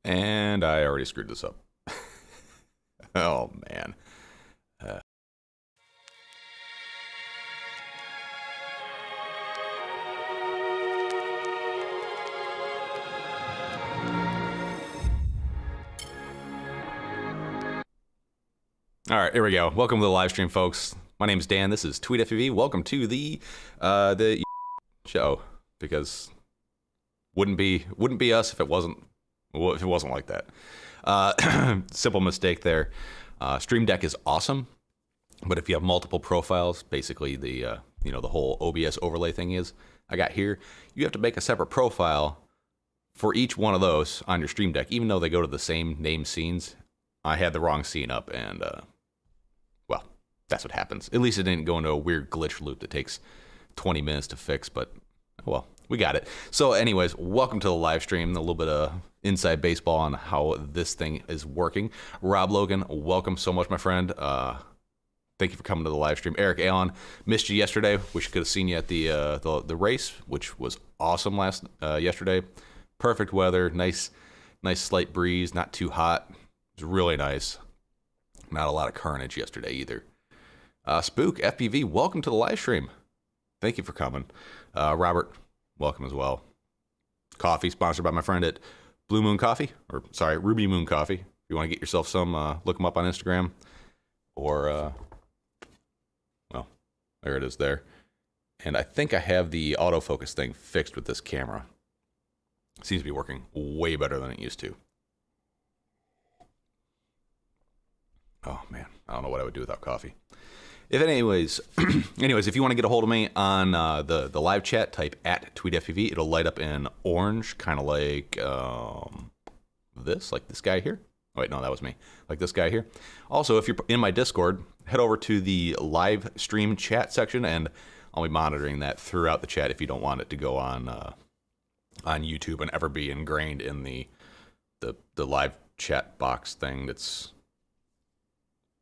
And I already screwed this up. Oh, man. All right, here we go. Welcome to the live stream, folks. My name is Dan. This is TweetFPV. Welcome to the show, because wouldn't be us if it wasn't like that. Simple mistake there. Stream Deck is awesome, but if you have multiple profiles, basically the the whole OBS overlay thing is I got here. You have to make a separate profile for each one of those on your Stream Deck, even though they go to the same named scenes. I had the wrong scene up, and well, that's what happens. At least it didn't go into a weird glitch loop that takes 20 minutes to fix, but well, we got it. So anyways, welcome to the live stream. A little bit of inside baseball on how this thing is working. Rob Logan, welcome so much, my friend. Thank you for coming to the live stream. Eric Allen, missed you yesterday. Wish I could have seen you at the race, which was awesome yesterday. Perfect weather, nice slight breeze, not too hot. It was really nice. Not a lot of carnage yesterday either. Spook FPV, welcome to the live stream. Thank you for coming. Robert, welcome as well. Coffee sponsored by my friend at Blue Moon Coffee, or sorry, Ruby Moon Coffee. If you want to get yourself some, look them up on Instagram, or well, there it is there. And I think I have the autofocus thing fixed with this camera. Seems to be working way better than it used to. Oh man, I don't know what I would do without coffee. Anyways, if you want to get a hold of me on the live chat, type @TweetFPV. It'll light up in orange, kind of like this, like this guy here. Oh wait, no, that was me. Like this guy here. Also, if you're in my Discord, head over to the live stream chat section, and I'll be monitoring that throughout the chat if you don't want it to go on YouTube and ever be ingrained in the live chat box thing that's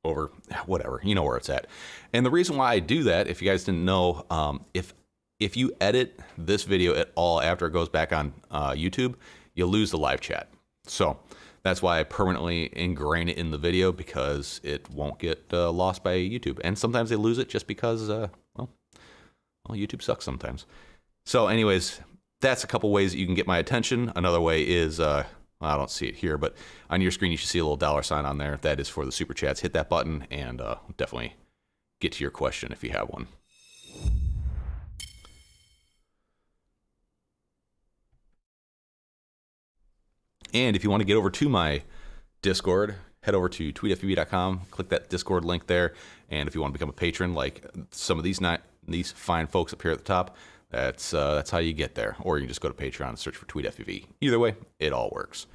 over, whatever, you know where it's at. And the reason why I do that, if you guys didn't know, if you edit this video at all after it goes back on YouTube, you lose the live chat. So that's why I permanently ingrain it in the video, because it won't get lost by YouTube. And sometimes they lose it just because, well, YouTube sucks sometimes. So anyways, that's a couple ways that you can get my attention. Another way is, I don't see it here, but on your screen you should see a little $sign on there. That is for the super chats. Hit that button and definitely get to your question if you have one. And if you want to get over to my Discord, head over to tweetfpv.com, click that Discord link there, and if you want to become a patron like some of these fine folks up here at the top, that's how you get there. Or you can just go to Patreon and search for TweetFPV. Either way, it all works.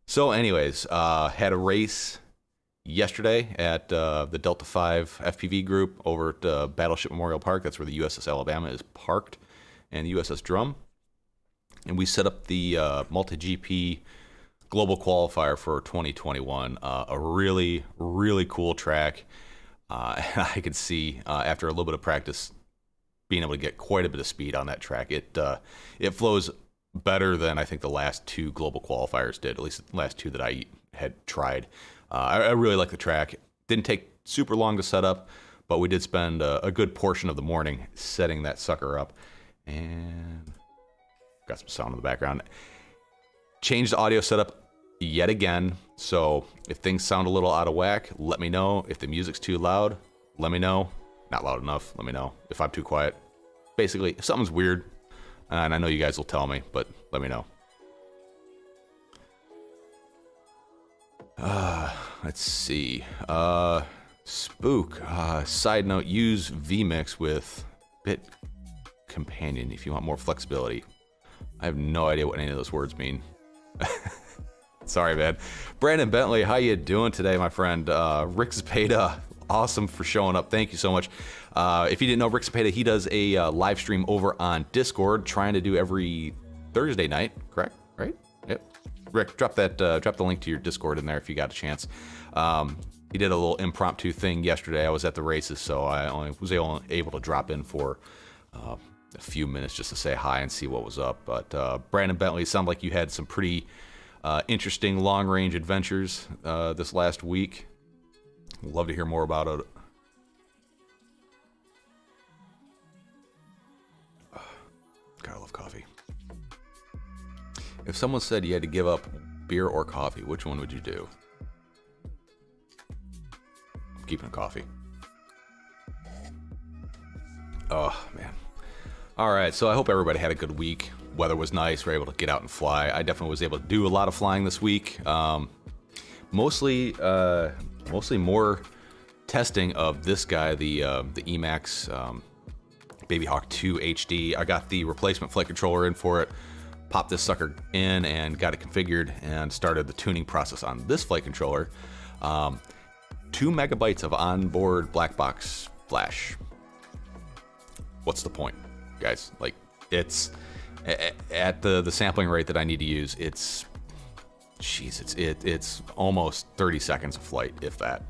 So anyways, had a race yesterday at the Delta 5 FPV group over at Battleship Memorial Park. That's where the USS Alabama is parked, and the USS Drum. And we set up the multi-GP global qualifier for 2021. A really, really cool track. I could see after a little bit of practice being able to get quite a bit of speed on that track. It flows better than I think the last two global qualifiers did, at least the last two that I had tried. I really like the track. Didn't take super long to set up, but we did spend a good portion of the morning setting that sucker up. And got some sound in the background. Changed the audio setup yet again, so if things sound a little out of whack, let me know. If the music's too loud, let me know. Not loud enough, let me know. If I'm too quiet, basically, if something's weird, and I know you guys will tell me, but let me know. Let's see. Spook. Side note, use vMix with Bit Companion if you want more flexibility. I have no idea what any of those words mean. Sorry, man. Brandon Bentley, how you doing today, my friend? Rick Zapata, awesome for showing up. Thank you so much. If you didn't know, Rick Zapata, he does a live stream over on Discord, trying to do every Thursday night, correct? Right? Yep. Rick, drop the link to your Discord in there if you got a chance. He did a little impromptu thing yesterday. I was at the races, so I only was able to drop in for a few minutes just to say hi and see what was up. But Brandon Bentley, it sounded like you had some pretty interesting long-range adventures this last week. Love to hear more about it. God, I love coffee. If someone said you had to give up beer or coffee, which one would you do? I'm keeping coffee. Oh, man. All right, so I hope everybody had a good week. Weather was nice. We were able to get out and fly. I definitely was able to do a lot of flying this week. Mostly more testing of this guy, the Emax Baby Hawk 2 HD. I got the replacement flight controller in for it, popped this sucker in and got it configured and started the tuning process on this flight controller. 2 megabytes of onboard black box flash. What's the point, guys? Like, it's at the sampling rate that I need to use. It's almost 30 seconds of flight, if that.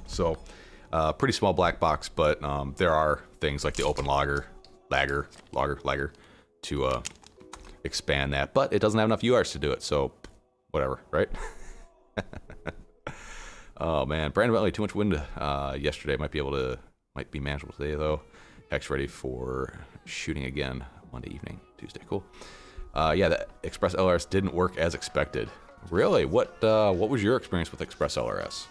So, pretty small black box, but there are things like the open lagger to expand that, but it doesn't have enough UARTs to do it, so whatever, right? Oh man, Brandon Bentley, too much wind yesterday. Might be manageable today though. Hex ready for shooting again Monday evening, Tuesday. Cool. Yeah, the Express LRS didn't work as expected. Really? What was your experience with Express LRS?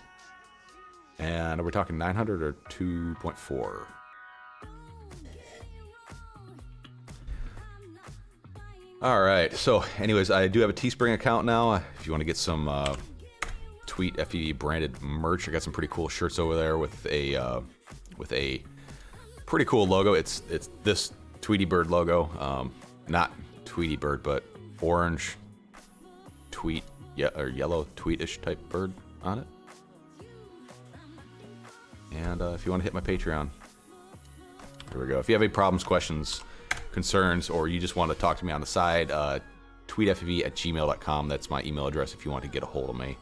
And are we talking 900 or 2.4? All right. So, anyways, I do have a Teespring account now. If you want to get some Tweet FEV branded merch, I got some pretty cool shirts over there with a pretty cool logo. It's this Tweety Bird logo, not Tweety Bird, but orange tweet, or yellow tweetish type bird on it. And if you want to hit my Patreon, here we go. If you have any problems, questions, concerns, or you just want to talk to me on the side, tweetfev@gmail.com. That's my email address if you want to get a hold of me.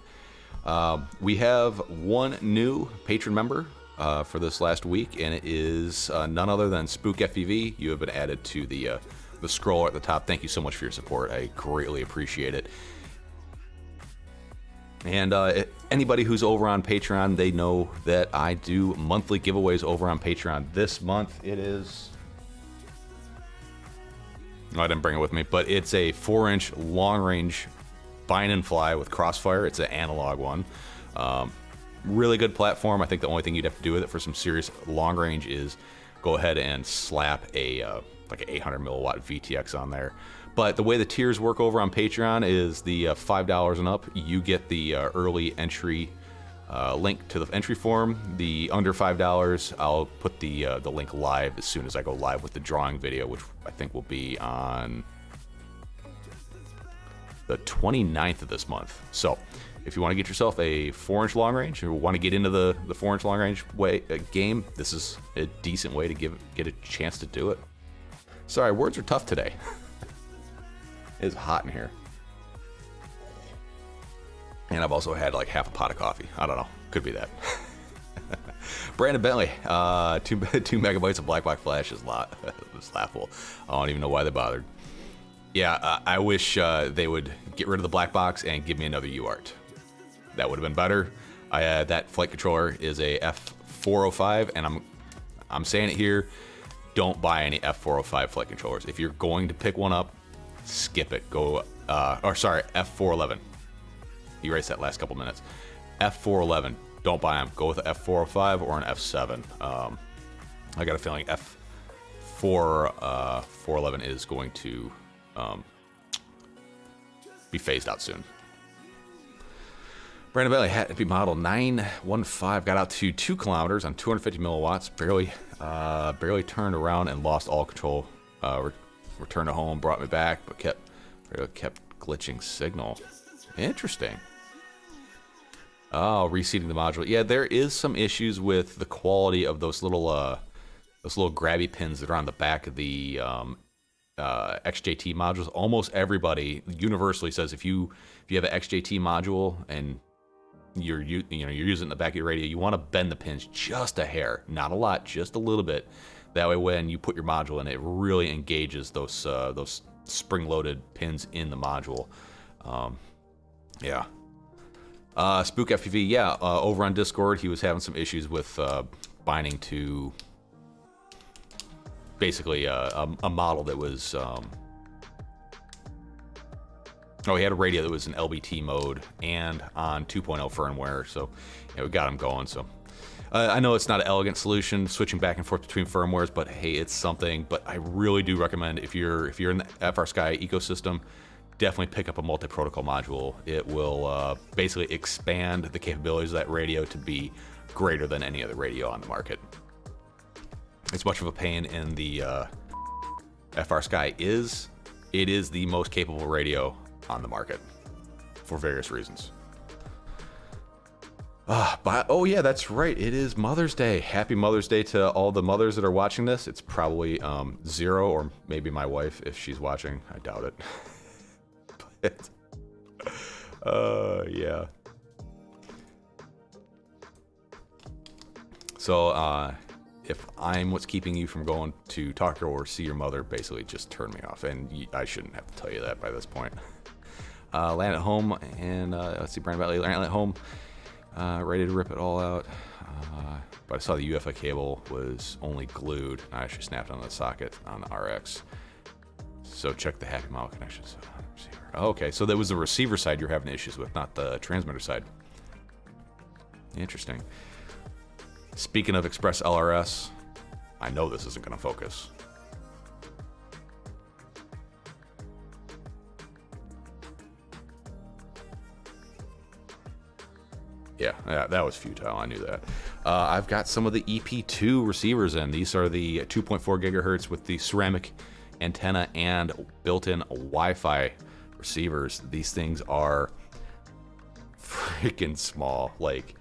We have one new patron member for this last week, and it is none other than Spook FEV. You have been added to the scroller at the top. Thank you so much for your support. I greatly appreciate it. And anybody who's over on Patreon, they know that I do monthly giveaways over on Patreon. This month it is... Oh, I didn't bring it with me, but it's a 4-inch long-range bind and fly with Crossfire. It's an analog one. Really good platform. I think the only thing you'd have to do with it for some serious long range is go ahead and slap a like an 800 milliwatt VTX on there. But the way the tiers work over on Patreon is the $5 and up, you get the early entry link to the entry form. The under $5, I'll put the link live as soon as I go live with the drawing video, which I think will be on the 29th of this month. So if you want to get yourself a 4-inch long range or want to get into the 4-inch long range game, this is a decent way to get a chance to do it. Sorry, words are tough today. It's hot in here. And I've also had like half a pot of coffee. I don't know. Could be that. Brandon Bentley, 2 megabytes of black box flash is it's laughable. I don't even know why they bothered. Yeah, I wish they would get rid of the black box and give me another UART. That would have been better. That flight controller is a F405, and I'm saying it here, don't buy any F405 flight controllers. If you're going to pick one up, skip it. F411. Erase that last couple minutes. F411, don't buy them. Go with an F405 or an F7. I got a feeling F411 is going to be phased out soon. Brandon Bailey, Happy Model 915, got out to 2 kilometers on 250 milliwatts, barely turned around and lost all control. Returned to home, brought me back, but kept glitching signal. Interesting. Oh, reseating the module. Yeah, there is some issues with the quality of those little grabby pins that are on the back of the XJT modules. Almost everybody universally says if you have an XJT module and you're using it in the back of your radio, you want to bend the pins just a hair, not a lot, just a little bit. That way, when you put your module in, it really engages those spring-loaded pins in the module. Yeah. Spook FPV, yeah, over on Discord, he was having some issues with binding to basically a model that was... he had a radio that was in LBT mode and on 2.0 firmware, so yeah, we got him going. So I know it's not an elegant solution, switching back and forth between firmwares, but hey, it's something. But I really do recommend if you're in the FrSky ecosystem, definitely pick up a multi-protocol module. It will basically expand the capabilities of that radio to be greater than any other radio on the market. As much of a pain in the FrSky is, it is the most capable radio on the market for various reasons. Oh yeah, that's right. It is Mother's Day. Happy Mother's Day to all the mothers that are watching this. It's probably Zero or maybe my wife if she's watching. I doubt it. Yeah. So, if I'm what's keeping you from going to talk to her or see your mother, basically just turn me off. And I shouldn't have to tell you that by this point. Land at home, and let's see, Brandon Valley, land at home, ready to rip it all out. But I saw the UFI cable was only glued. I actually snapped on the socket on the RX. So check the happy model connections. Okay, so that was the receiver side you're having issues with, not the transmitter side. Interesting. Speaking of Express LRS, I know this isn't going to focus. Yeah, that was futile. I knew that. I've got some of the EP2 receivers in. These are the 2.4 gigahertz with the ceramic antenna and built-in Wi-Fi receivers. These things are freaking small, like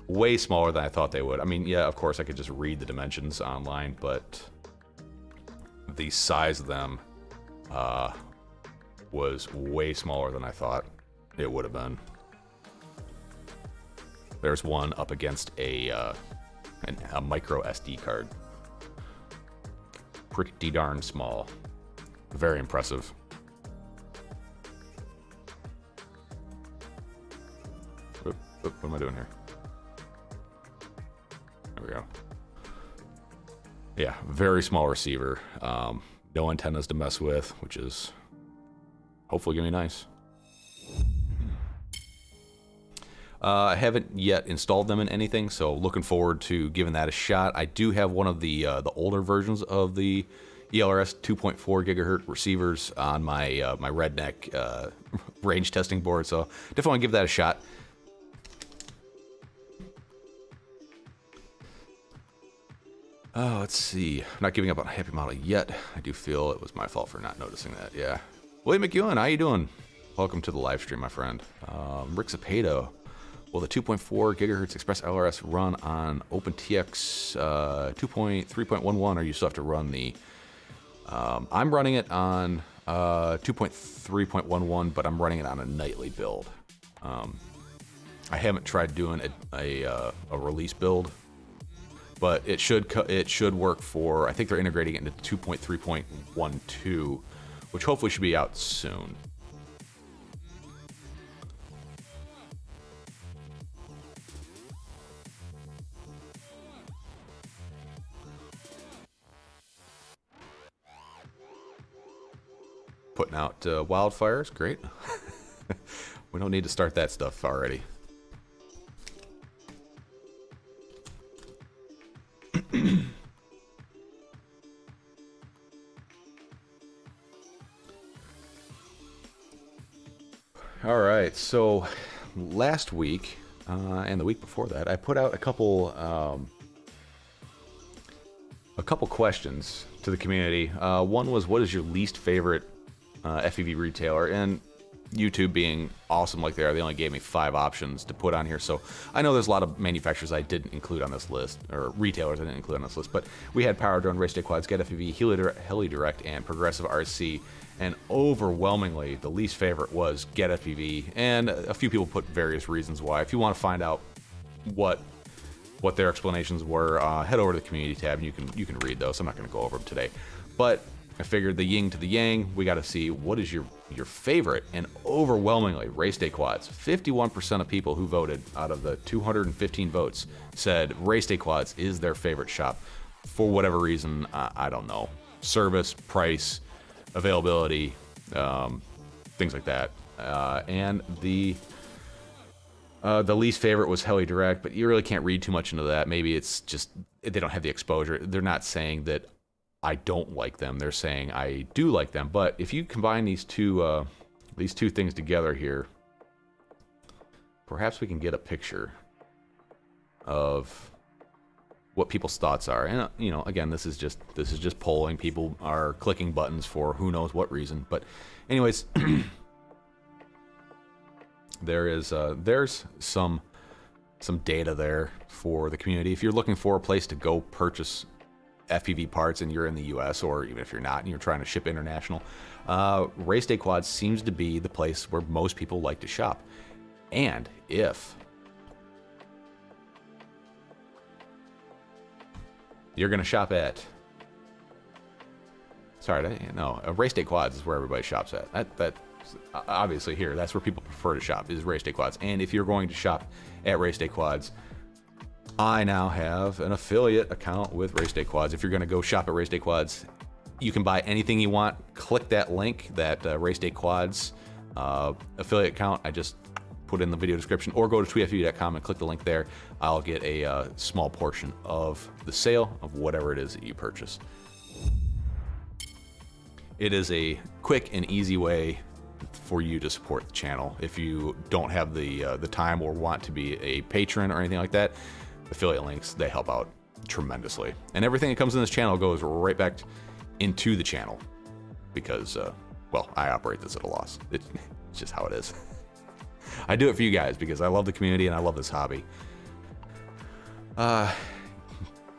way smaller than I thought they would. I mean, yeah, of course I could just read the dimensions online, but the size of them was way smaller than I thought it would have been. There's one up against a micro SD card. Pretty darn small. Very impressive. What am I doing here? There we go. Yeah, very small receiver. No antennas to mess with, which is hopefully gonna be nice. I haven't yet installed them in anything, so looking forward to giving that a shot. I do have one of the older versions of the ELRS 2.4 gigahertz receivers on my my redneck range testing board, so definitely want to give that a shot. Let's see. I'm not giving up on Happy Model yet. I do feel it was my fault for not noticing that. Yeah. William McEwen, how you doing? Welcome to the live stream, my friend. Rick Zapata. Will the 2.4 gigahertz Express LRS run on OpenTX 2.3.11, or you still have to run the... I'm running it on 2.3.11, but I'm running it on a nightly build. I haven't tried doing a release build, but it should work for... I think they're integrating it into 2.3.12, which hopefully should be out soon. Putting out wildfires, great. We don't need to start that stuff already. All right, so last week and the week before that, I put out a couple questions to the community. One was, what is your least favorite FPV retailer? And YouTube being awesome like they are, they only gave me 5 options to put on here. So I know there's a lot of manufacturers I didn't include on this list, or retailers I didn't include on this list, but we had Power Drone, Race Day Quads, Get FPV, HeliDirect, and Progressive RC. And overwhelmingly, the least favorite was Get FPV, and a few people put various reasons why. If you want to find out what their explanations were, head over to the community tab, and you can read those. I'm not going to go over them today, but I figured the yin to the yang, we got to see what is your your favorite, and overwhelmingly, Race Day Quads. 51% of people who voted out of the 215 votes said Race Day Quads is their favorite shop. For whatever reason, I don't know. Service, price, availability, things like that. And the least favorite was Heli Direct, but you really can't read too much into that. Maybe it's just they don't have the exposure. They're not saying that I don't like them. They're saying I do like them. But if you combine these two things together here, perhaps we can get a picture of what people's thoughts are. And you know, again, this is just polling. People are clicking buttons for who knows what reason. But anyways, there's some data there for the community. If you're looking for a place to go purchase FPV parts and you're in the US, or even if you're not and you're trying to ship international, Race Day Quads seems to be the place where most people like to shop. And if you're going to shop at, Race Day Quads is where everybody shops at. That obviously here, that's where people prefer to shop, is Race Day Quads. And if you're going to shop at Race Day Quads, I now have an affiliate account with Race Day Quads. If you're going to go shop at Race Day Quads, you can buy anything you want. Click that link, that Race Day Quads affiliate account I just put in the video description, or go to tweetfv.com and click the link there. I'll get a small portion of the sale of whatever it is that you purchase. It is a quick and easy way for you to support the channel. If you don't have the time or want to be a patron or anything like that, affiliate links, they help out tremendously. And everything that comes in this channel goes right back into the channel because, well, I operate this at a loss. It's just how it is. I do it for you guys because I love the community and I love this hobby. Get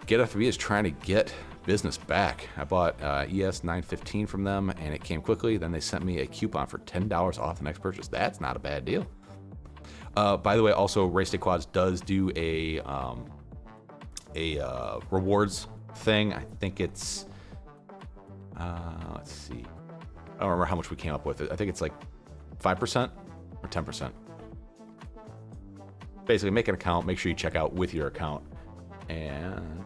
FPV is trying to get business back. I bought ES 915 from them and it came quickly. Then they sent me a coupon for $10 off the next purchase. That's not a bad deal. By the way, also Race Day Quads does do a rewards thing. I think it's let's see. I don't remember how much we came up with it. I think it's like 5% or 10%. Basically, make an account. Make sure you check out with your account, and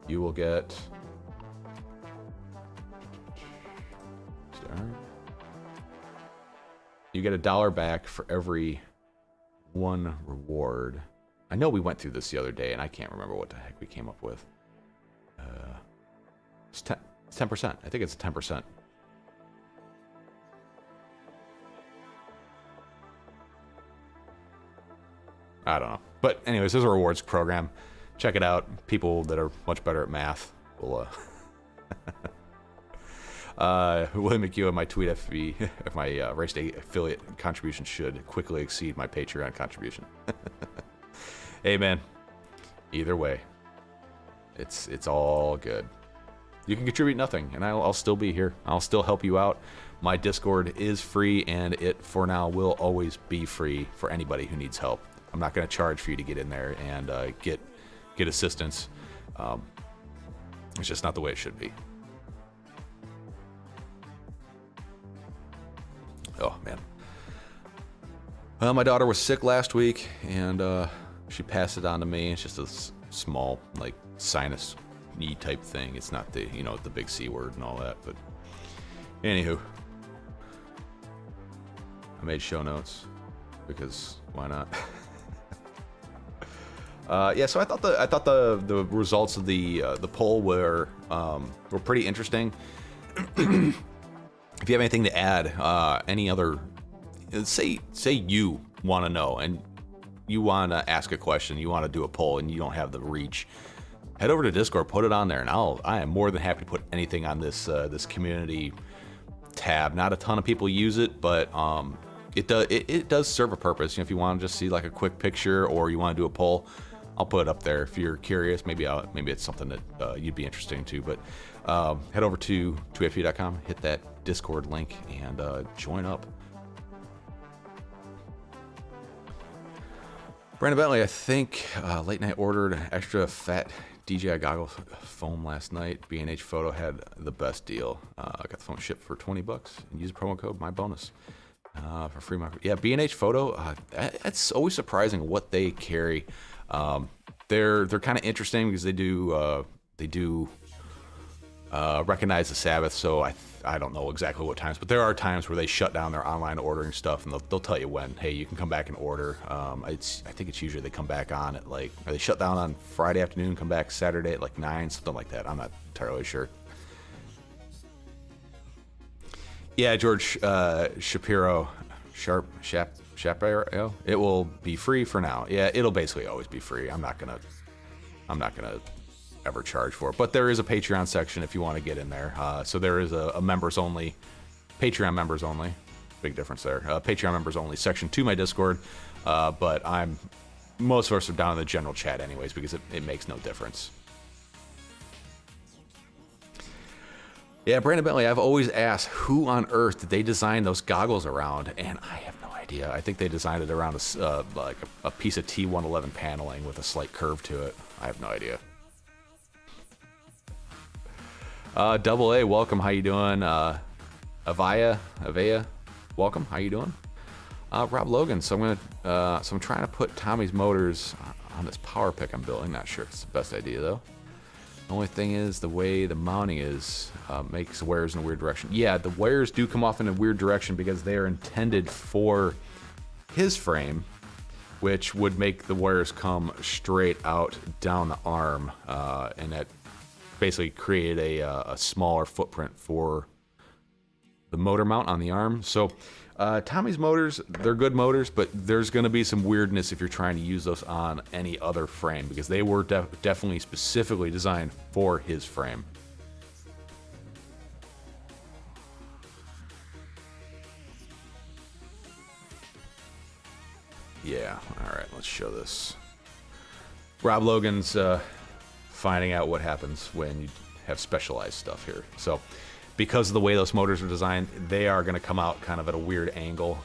you will get $1 back for every one reward. I know we went through this the other day, and I can't remember what the heck we came up with. It's 10%. I think it's 10%. I don't know. But anyways, there's a rewards program. Check it out. People that are much better at math will William McHugh, my tweet FB, my Race Day affiliate contribution should quickly exceed my Patreon contribution. Hey man, either way, it's all good. You can contribute nothing, and I'll still be here. I'll still help you out. My Discord is free, and it for now will always be free for anybody who needs help. I'm not going to charge for you to get in there and get assistance. It's just not the way it should be. Oh man. Well, my daughter was sick last week, and she passed it on to me. It's just a small, like, sinus knee type thing. It's not the, the big C word and all that. But anywho, I made show notes because why not? Yeah, so I thought the results of the poll were pretty interesting. If you have anything to add, any other, say you want to know and you want to ask a question, you want to do a poll, and you don't have the reach, head over to Discord, put it on there, and I am more than happy to put anything on this community tab. Not a ton of people use it, but it does serve a purpose. If you want to just see like a quick picture or you want to do a poll, I'll put it up there if you're curious. Maybe it's something that you'd be interested to. But head over to tweetfv.com, hit that Discord link, and join up. Brandon Bentley, I think Late Night ordered an extra fat DJI goggles foam last night. B&H Photo had the best deal. I got the phone shipped for $20 and use promo code MyBonus for free market. Yeah, B&H Photo. It's always surprising what they carry. They're kind of interesting because they do recognize the Sabbath. So I don't know exactly what times, but there are times where they shut down their online ordering stuff, and they'll tell you when. Hey, you can come back and order. I think it's usually they come back on at or they shut down on Friday afternoon, come back Saturday at like 9, something like that. I'm not entirely sure. Yeah, George Shapiro, Shapiro. It will be free for now. Yeah, it'll basically always be free. I'm not gonna ever charge for it, but there is a Patreon section if you want to get in there. So there is a members only, Patreon members only, big difference there. Patreon members only section to my Discord, but most of us are down in the general chat anyways because it makes no difference. Yeah, Brandon Bentley, I've always asked who on earth did they design those goggles around, and I have no idea. I think they designed it around a piece of T111 paneling with a slight curve to it. I have no idea. Double A, welcome. How you doing? Avaya, welcome. How you doing? Rob Logan. So I'm trying to put Tommy's motors on this power pick I'm building. Not sure if it's the best idea though. The only thing is the way the mounting is makes the wires in a weird direction. Yeah, the wires do come off in a weird direction because they are intended for his frame, which would make the wires come straight out down the arm, and that basically created a smaller footprint for the motor mount on the arm. So Tommy's motors, they're good motors, but there's going to be some weirdness if you're trying to use those on any other frame because they were definitely specifically designed for his frame. Yeah, all right, let's show this. Rob Logan's finding out what happens when you have specialized stuff here. So because of the way those motors are designed, they are going to come out kind of at a weird angle.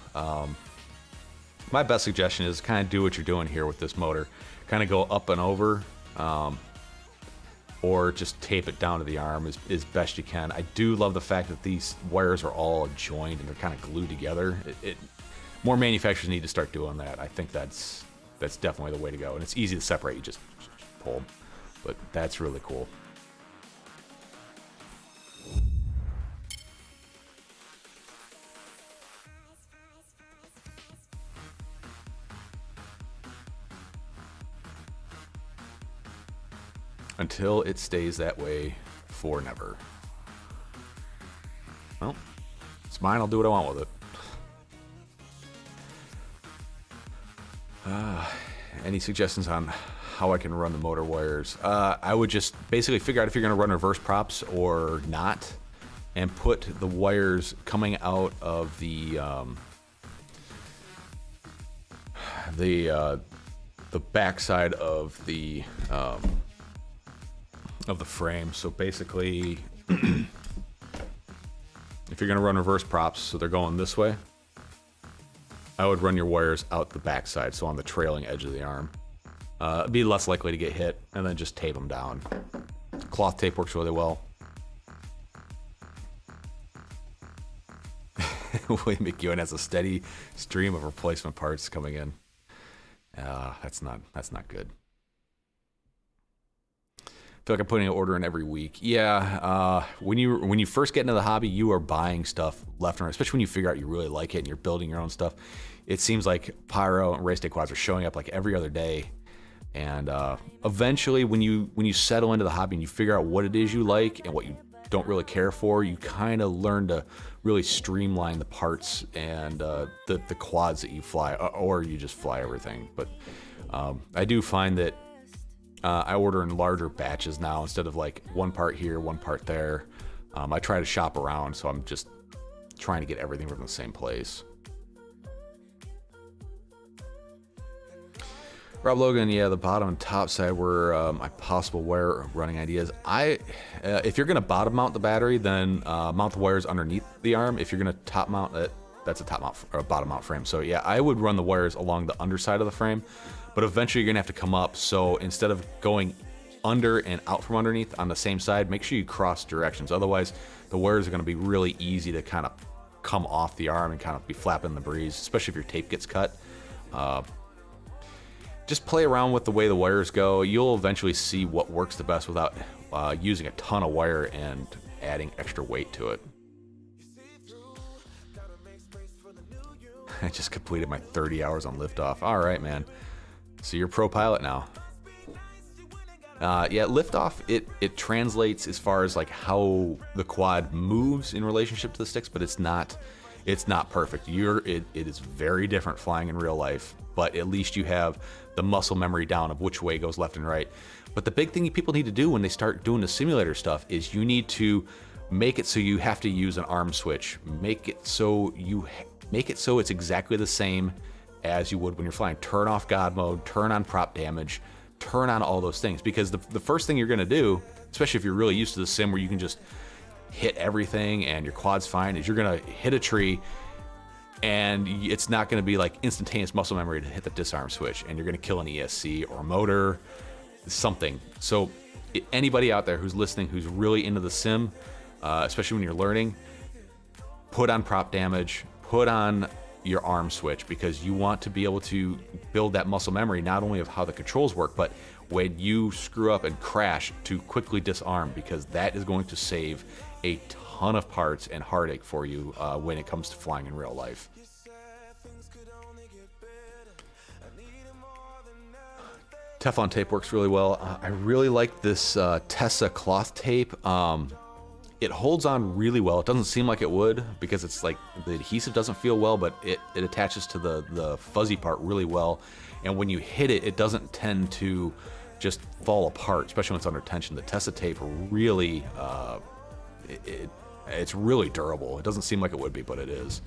My best suggestion is kind of do what you're doing here with this motor. Kind of go up and over, or just tape it down to the arm as best you can. I do love the fact that these wires are all joined and they're kind of glued together. More manufacturers need to start doing that. I think that's definitely the way to go. And it's easy to separate. You just pull them. But that's really cool. Until it stays that way for never. Well, it's mine. I'll do what I want with it. Any suggestions on how I can run the motor wires? I would just basically figure out if you're going to run reverse props or not, and put the wires coming out of the backside of the frame. So basically, if you're going to run reverse props, so they're going this way, I would run your wires out the backside, so on the trailing edge of the arm. Be less likely to get hit, and then just tape them down. Cloth tape works really well. William McEwen has a steady stream of replacement parts coming in. That's not good. I feel like I'm putting an order in every week. Yeah, when you first get into the hobby, you are buying stuff left and right, especially when you figure out you really like it and you're building your own stuff. It seems like Pyro and Race Day Quads are showing up like every other day. And eventually, when you settle into the hobby and you figure out what it is you like and what you don't really care for, you kind of learn to really streamline the parts and the quads that you fly, or you just fly everything. But I do find that I order in larger batches now instead of like one part here, one part there. I try to shop around, so I'm just trying to get everything from the same place. Rob Logan, yeah, the bottom and top side were my possible wire running ideas. If you're gonna bottom mount the battery, then mount the wires underneath the arm. If you're gonna top mount it, that's a top mount or a bottom mount frame. So yeah, I would run the wires along the underside of the frame, but eventually you're gonna have to come up. So instead of going under and out from underneath on the same side, make sure you cross directions. Otherwise, the wires are going to be really easy to kind of come off the arm and kind of be flapping in the breeze, especially if your tape gets cut. Just play around with the way the wires go. You'll eventually see what works the best without using a ton of wire and adding extra weight to it. I just completed my 30 hours on liftoff. All right, man. So you're pro pilot now. Yeah, liftoff, it translates as far as like how the quad moves in relationship to the sticks, but it's not perfect. It is very different flying in real life, but at least you have the muscle memory down of which way goes left and right. But the big thing people need to do when they start doing the simulator stuff is you need to make it so you have to use an arm switch. Make it so it's exactly the same as you would when you're flying. Turn off God mode, turn on prop damage, turn on all those things. Because the first thing you're gonna do, especially if you're really used to the sim where you can just hit everything and your quad's fine, is you're gonna hit a tree and it's not gonna be like instantaneous muscle memory to hit the disarm switch, and you're gonna kill an ESC or a motor, something. So anybody out there who's listening who's really into the sim, especially when you're learning, put on prop damage, put on your arm switch, because you want to be able to build that muscle memory not only of how the controls work, but when you screw up and crash, to quickly disarm, because that is going to save a ton of parts and heartache for you when it comes to flying in real life. Teflon tape works really well. I really like this Tessa cloth tape. It holds on really well. It doesn't seem like it would, because it's like the adhesive doesn't feel well, but it attaches to the fuzzy part really well. And when you hit it, it doesn't tend to just fall apart, especially when it's under tension. The Tessa tape really, it's really durable. It doesn't seem like it would be, but it is.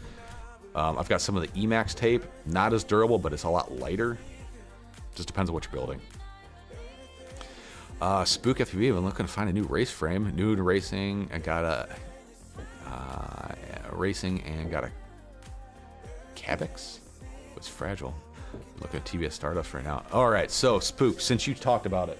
I've got some of the Emax tape, not as durable, but it's a lot lighter. Just depends on what you're building. Spook FPV, I'm looking to find a new race frame. New to racing, I got a racing and got a Cavex. It's fragile. Looking at TBS Stardust right now. All right, so Spook, since you talked about it,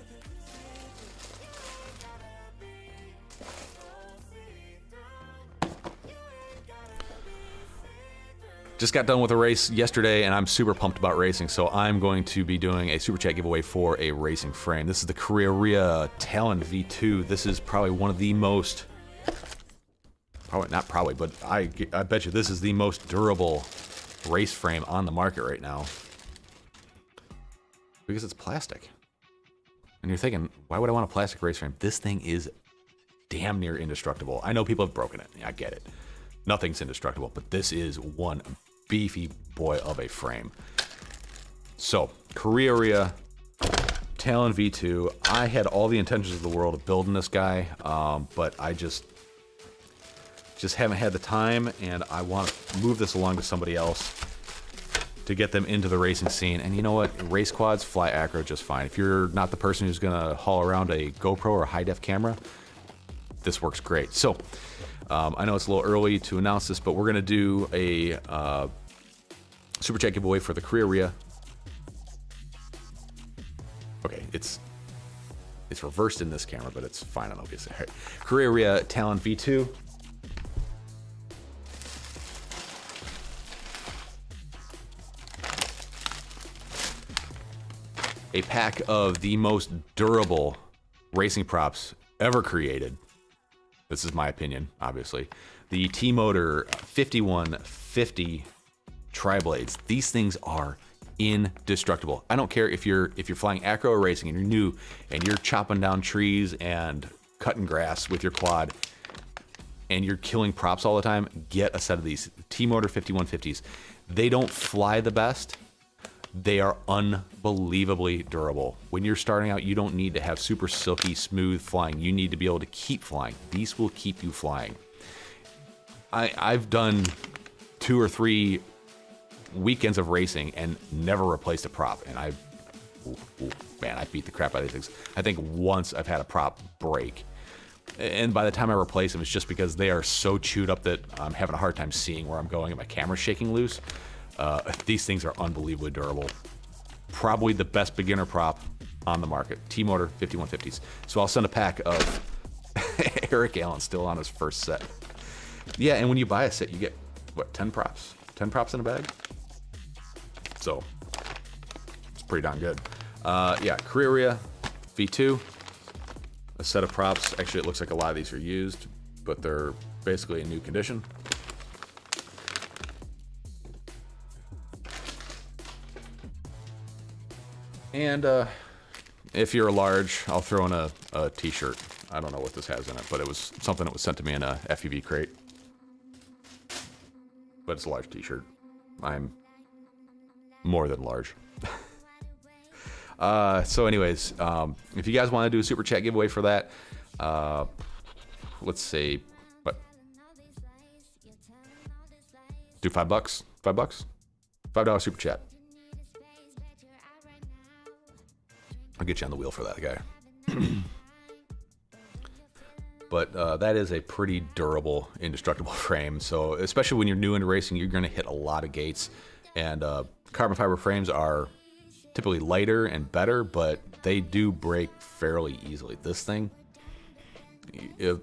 just got done with a race yesterday, and I'm super pumped about racing, so I'm going to be doing a Super Chat giveaway for a racing frame. This is the Korea Talon V2. This is probably one of the most, not probably, but I bet you this is the most durable race frame on the market right now. Because it's plastic. And you're thinking, why would I want a plastic race frame? This thing is damn near indestructible. I know people have broken it. I get it. Nothing's indestructible, but this is one beefy boy of a frame. So, Korea Talon V2. I had all the intentions of the world of building this guy, but I just haven't had the time, and I want to move this along to somebody else to get them into the racing scene. And you know what? Race quads fly acro just fine. If you're not the person who's gonna haul around a GoPro or a high-def camera, this works great. So, I know it's a little early to announce this, but we're going to do a Super Chat giveaway for the Korea. Okay, it's reversed in this camera, but it's fine on OBS. All right. Korea Talon V2. A pack of the most durable racing props ever created. This is my opinion, obviously. The T-Motor 5150 tri-blades. These things are indestructible. I don't care if you're flying acro or racing and you're new and you're chopping down trees and cutting grass with your quad and you're killing props all the time, get a set of these T-Motor 5150s. They don't fly the best. They are unbelievably durable. When you're starting out, you don't need to have super silky, smooth flying. You need to be able to keep flying. These will keep you flying. I've done 2 or 3 weekends of racing and never replaced a prop. And I beat the crap out of these things. I think once I've had a prop break. And by the time I replace them, it's just because they are so chewed up that I'm having a hard time seeing where I'm going and my camera's shaking loose. These things are unbelievably durable. Probably the best beginner prop on the market. T-Motor 5150s. So I'll send a pack of Eric Allen still on his first set. Yeah, and when you buy a set, you get, what, 10 props? 10 props in a bag? So, it's pretty darn good. Yeah, Carrera V2. A set of props. Actually, it looks like a lot of these are used, but they're basically in new condition. And if you're a large, I'll throw in a t-shirt. I don't know what this has in it, but it was something that was sent to me in a FUV crate. But it's a large t-shirt. I'm more than large. So anyways, if you guys want to do a super chat giveaway for that, let's say, what? Do $5? $5? $5 super chat. I'll get you on the wheel for that, guy. But that is a pretty durable, indestructible frame. So especially when you're new into racing, you're going to hit a lot of gates. And carbon fiber frames are typically lighter and better, but they do break fairly easily. This thing, you're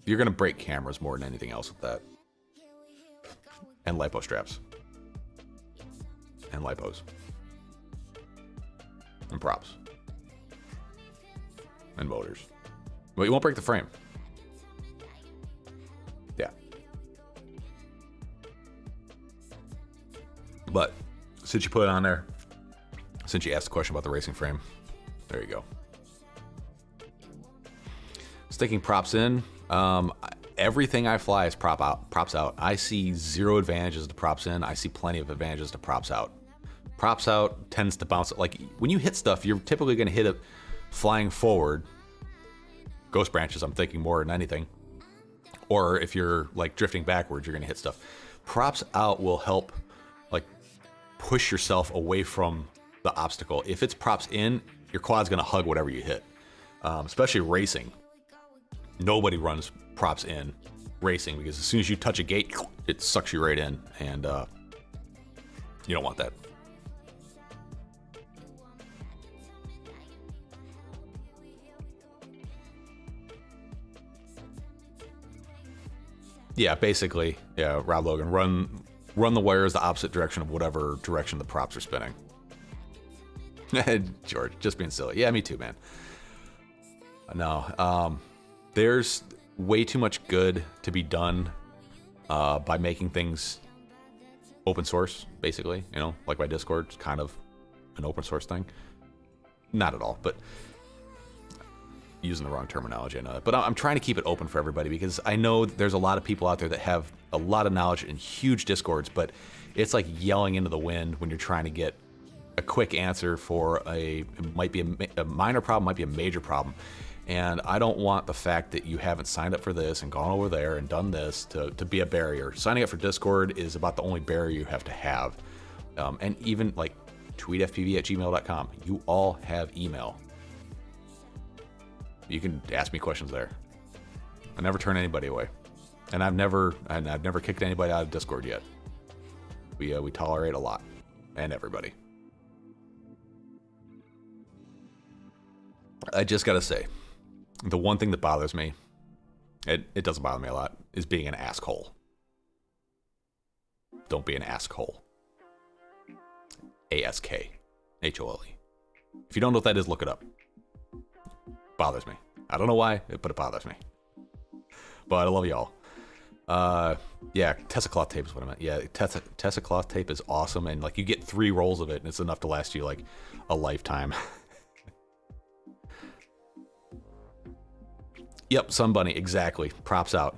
going to break cameras more than anything else with that. And lipo straps. And lipos. And props. And motors. But you won't break the frame. Yeah. But since you put it on there, since you asked the question about the racing frame, there you go. Sticking props in. Everything I fly is props out. I see zero advantages to props in. I see plenty of advantages to props out. Props out tends to bounce. Like when you hit stuff, you're typically going to hit it flying forward. Ghost branches, I'm thinking more than anything. Or if you're like drifting backwards, you're going to hit stuff. Props out will help like push yourself away from the obstacle. If it's props in, your quad's going to hug whatever you hit. Especially racing. Nobody runs props in racing because as soon as you touch a gate, it sucks you right in, and you don't want that. Yeah, basically, yeah, Rob Logan, run the wires the opposite direction of whatever direction the props are spinning. George, just being silly. Yeah, me too, man. No, there's way too much good to be done by making things open source, basically. You know, like my Discord, it's kind of an open source thing. Not at all, but using the wrong terminology, I know that. But I'm trying to keep it open for everybody because I know there's a lot of people out there that have a lot of knowledge in huge Discords, but it's like yelling into the wind when you're trying to get a quick answer for it might be a minor problem, might be a major problem. And I don't want the fact that you haven't signed up for this and gone over there and done this to be a barrier. Signing up for Discord is about the only barrier you have to have. And even like tweetfpv@gmail.com. You all have email. You can ask me questions there. I never turn anybody away. And I've never kicked anybody out of Discord yet. We tolerate a lot. And everybody. I just gotta say, the one thing that bothers me, it doesn't bother me a lot, is being an asshole. Don't be an asshole. A-S-K-H-O-L-E. If you don't know what that is, look it up. Bothers me. I don't know why, but it bothers me. But I love y'all. Yeah, Tessa cloth tape is what I meant. Yeah, Tessa cloth tape is awesome, and like you get 3 rolls of it, and it's enough to last you like a lifetime. Yep, Sun Bunny, exactly. Props out.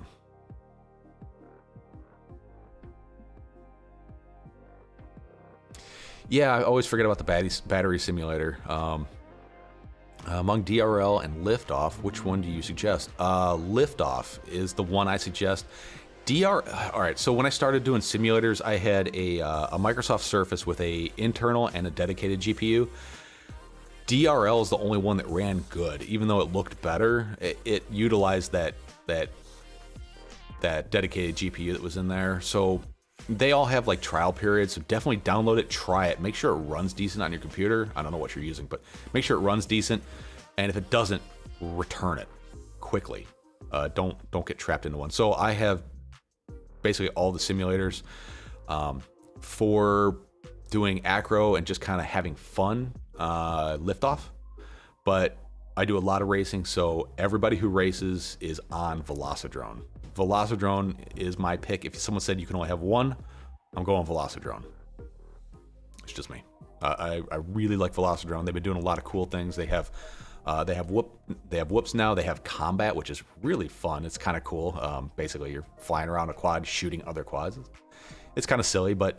Yeah, I always forget about the battery simulator. Among DRL and Liftoff, which one do you suggest? Liftoff is the one I suggest. All right, so when I started doing simulators, I had a Microsoft Surface with a internal and a dedicated GPU. DRL is the only one that ran good, even though it looked better. It utilized that dedicated GPU that was in there. So they all have like trial periods, so definitely download it, try it, make sure it runs decent on your computer. I don't know what you're using, but make sure it runs decent, and if it doesn't, return it quickly. Don't get trapped into one. So I have basically all the simulators for doing acro and just kind of having fun liftoff, but I do a lot of racing, so everybody who races is on Velocidrone. Velocidrone is my pick. If someone said you can only have one, I'm going Velocidrone. It's just me. I really like Velocidrone. They've been doing a lot of cool things. They have whoops now. They have combat, which is really fun. It's kind of cool. Basically, you're flying around a quad, shooting other quads. It's kind of silly, but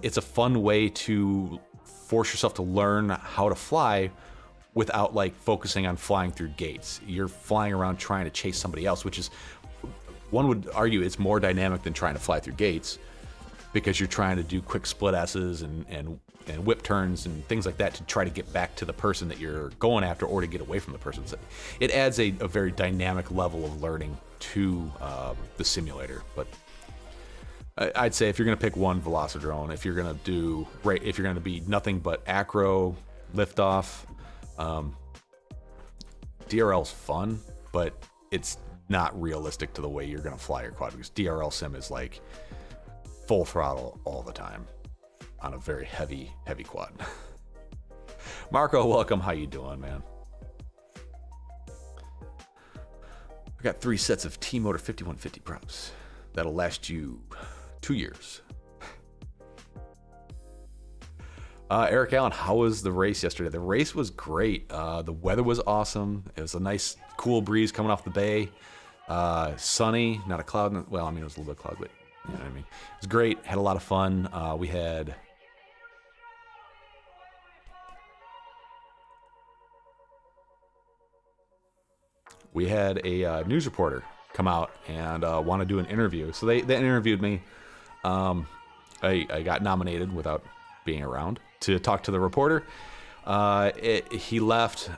it's a fun way to force yourself to learn how to fly without like focusing on flying through gates. You're flying around trying to chase somebody else, which is, one would argue it's more dynamic than trying to fly through gates, because you're trying to do quick split S's and whip turns and things like that to try to get back to the person that you're going after, or to get away from the person. So it adds a very dynamic level of learning to the simulator. But I'd say if you're going to pick one, Velocidrone. If you're going to be nothing but acro, liftoff, DRL's fun, but it's not realistic to the way you're going to fly your quad, because DRL sim is like full throttle all the time on a very heavy quad. Marco, welcome. How you doing, man? I got 3 sets of T-Motor 5150 props. That'll last you 2 years. Eric Allen, how was the race yesterday? The race was great. The weather was awesome. It was a nice, cool breeze coming off the bay. Sunny, not a cloud. Well, I mean, it was a little bit cloudy, but you know what I mean. It was great. Had a lot of fun. We had a news reporter come out and want to do an interview. So they interviewed me. I got nominated without being around to talk to the reporter. He left.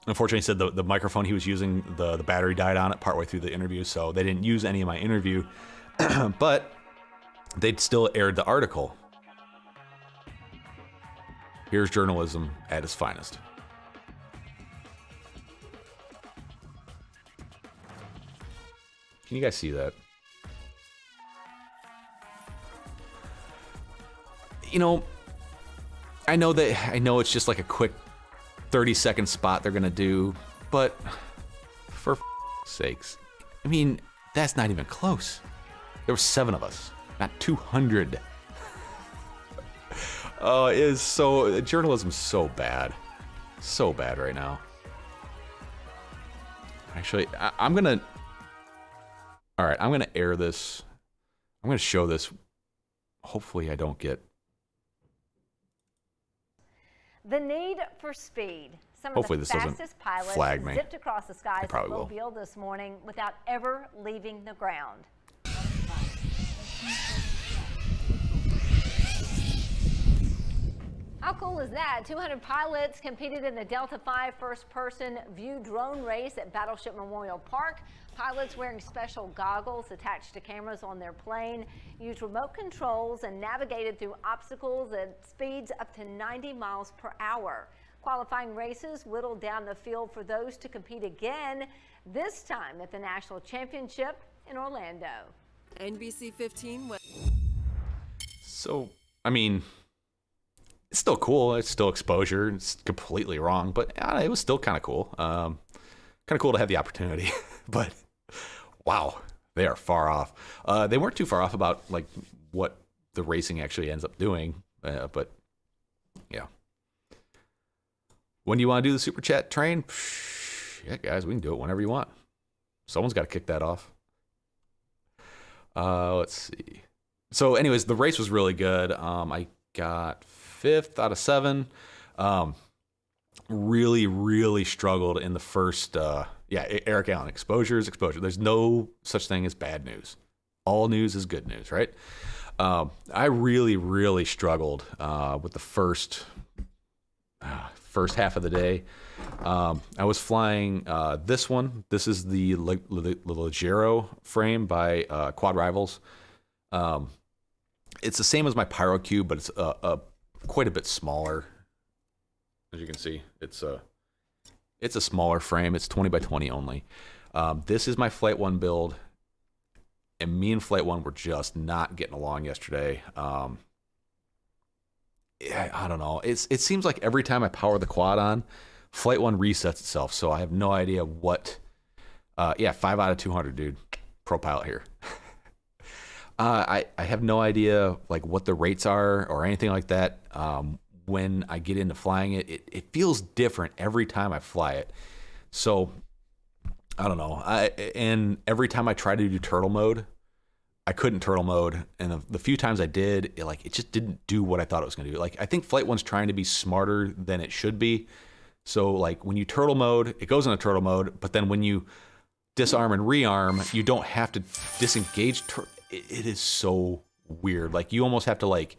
Unfortunately, he said the microphone he was using, the battery died on it partway through the interview, so they didn't use any of my interview, but they'd still aired the article. Here's journalism at its finest. Can you guys see that? You know, I know it's just like a quick 30-second spot they're gonna do, but for sakes, I mean, that's not even close. There were 7 of us, not 200. Oh, it is so, journalism's so bad right now. Actually, I'm gonna air this. I'm gonna show this. Hopefully I don't get. The need for speed. Hopefully this fastest pilots flag me. Zipped across the skies of will. Mobile this morning without ever leaving the ground. How cool is that? 200 pilots competed in the Delta V first-person view drone race at Battleship Memorial Park. Pilots wearing special goggles attached to cameras on their plane used remote controls and navigated through obstacles at speeds up to 90 miles per hour. Qualifying races whittled down the field for those to compete again, this time at the National Championship in Orlando. NBC 15. So, I mean, it's still cool. It's still exposure. It's completely wrong, but it was still kind of cool. Kind of cool to have the opportunity, but wow, they are far off. They weren't too far off about like what the racing actually ends up doing, but yeah. When do you want to do the super chat train? Yeah, guys, we can do it whenever you want. Someone's got to kick that off. Let's see. So, anyways, the race was really good. I got 5th out of 7. Really struggled in the first. Eric Allen, exposure is exposure. There's no such thing as bad news. All news is good news, right? I really struggled with the first half of the day. I was flying this one. This is the Leggero frame by Quad Rivals. It's the same as my Pyro Cube, but it's quite a bit smaller. As you can see, it's a smaller frame. It's 20 by 20 only. This is my Flight 1 build, and me and Flight 1 were just not getting along yesterday. I don't know. It seems like every time I power the quad on, Flight 1 resets itself, so I have no idea what... 5 out of 200, dude. Pro pilot here. I have no idea like what the rates are or anything like that. When I get into flying it feels different every time I fly it. So I don't know. And every time I try to do turtle mode, I couldn't turtle mode. And the few times I did, it just didn't do what I thought it was going to do. Like, I think Flight 1's trying to be smarter than it should be. So like when you turtle mode, it goes into turtle mode, but then when you disarm and rearm, you don't have to disengage. It is so weird. Like, you almost have to like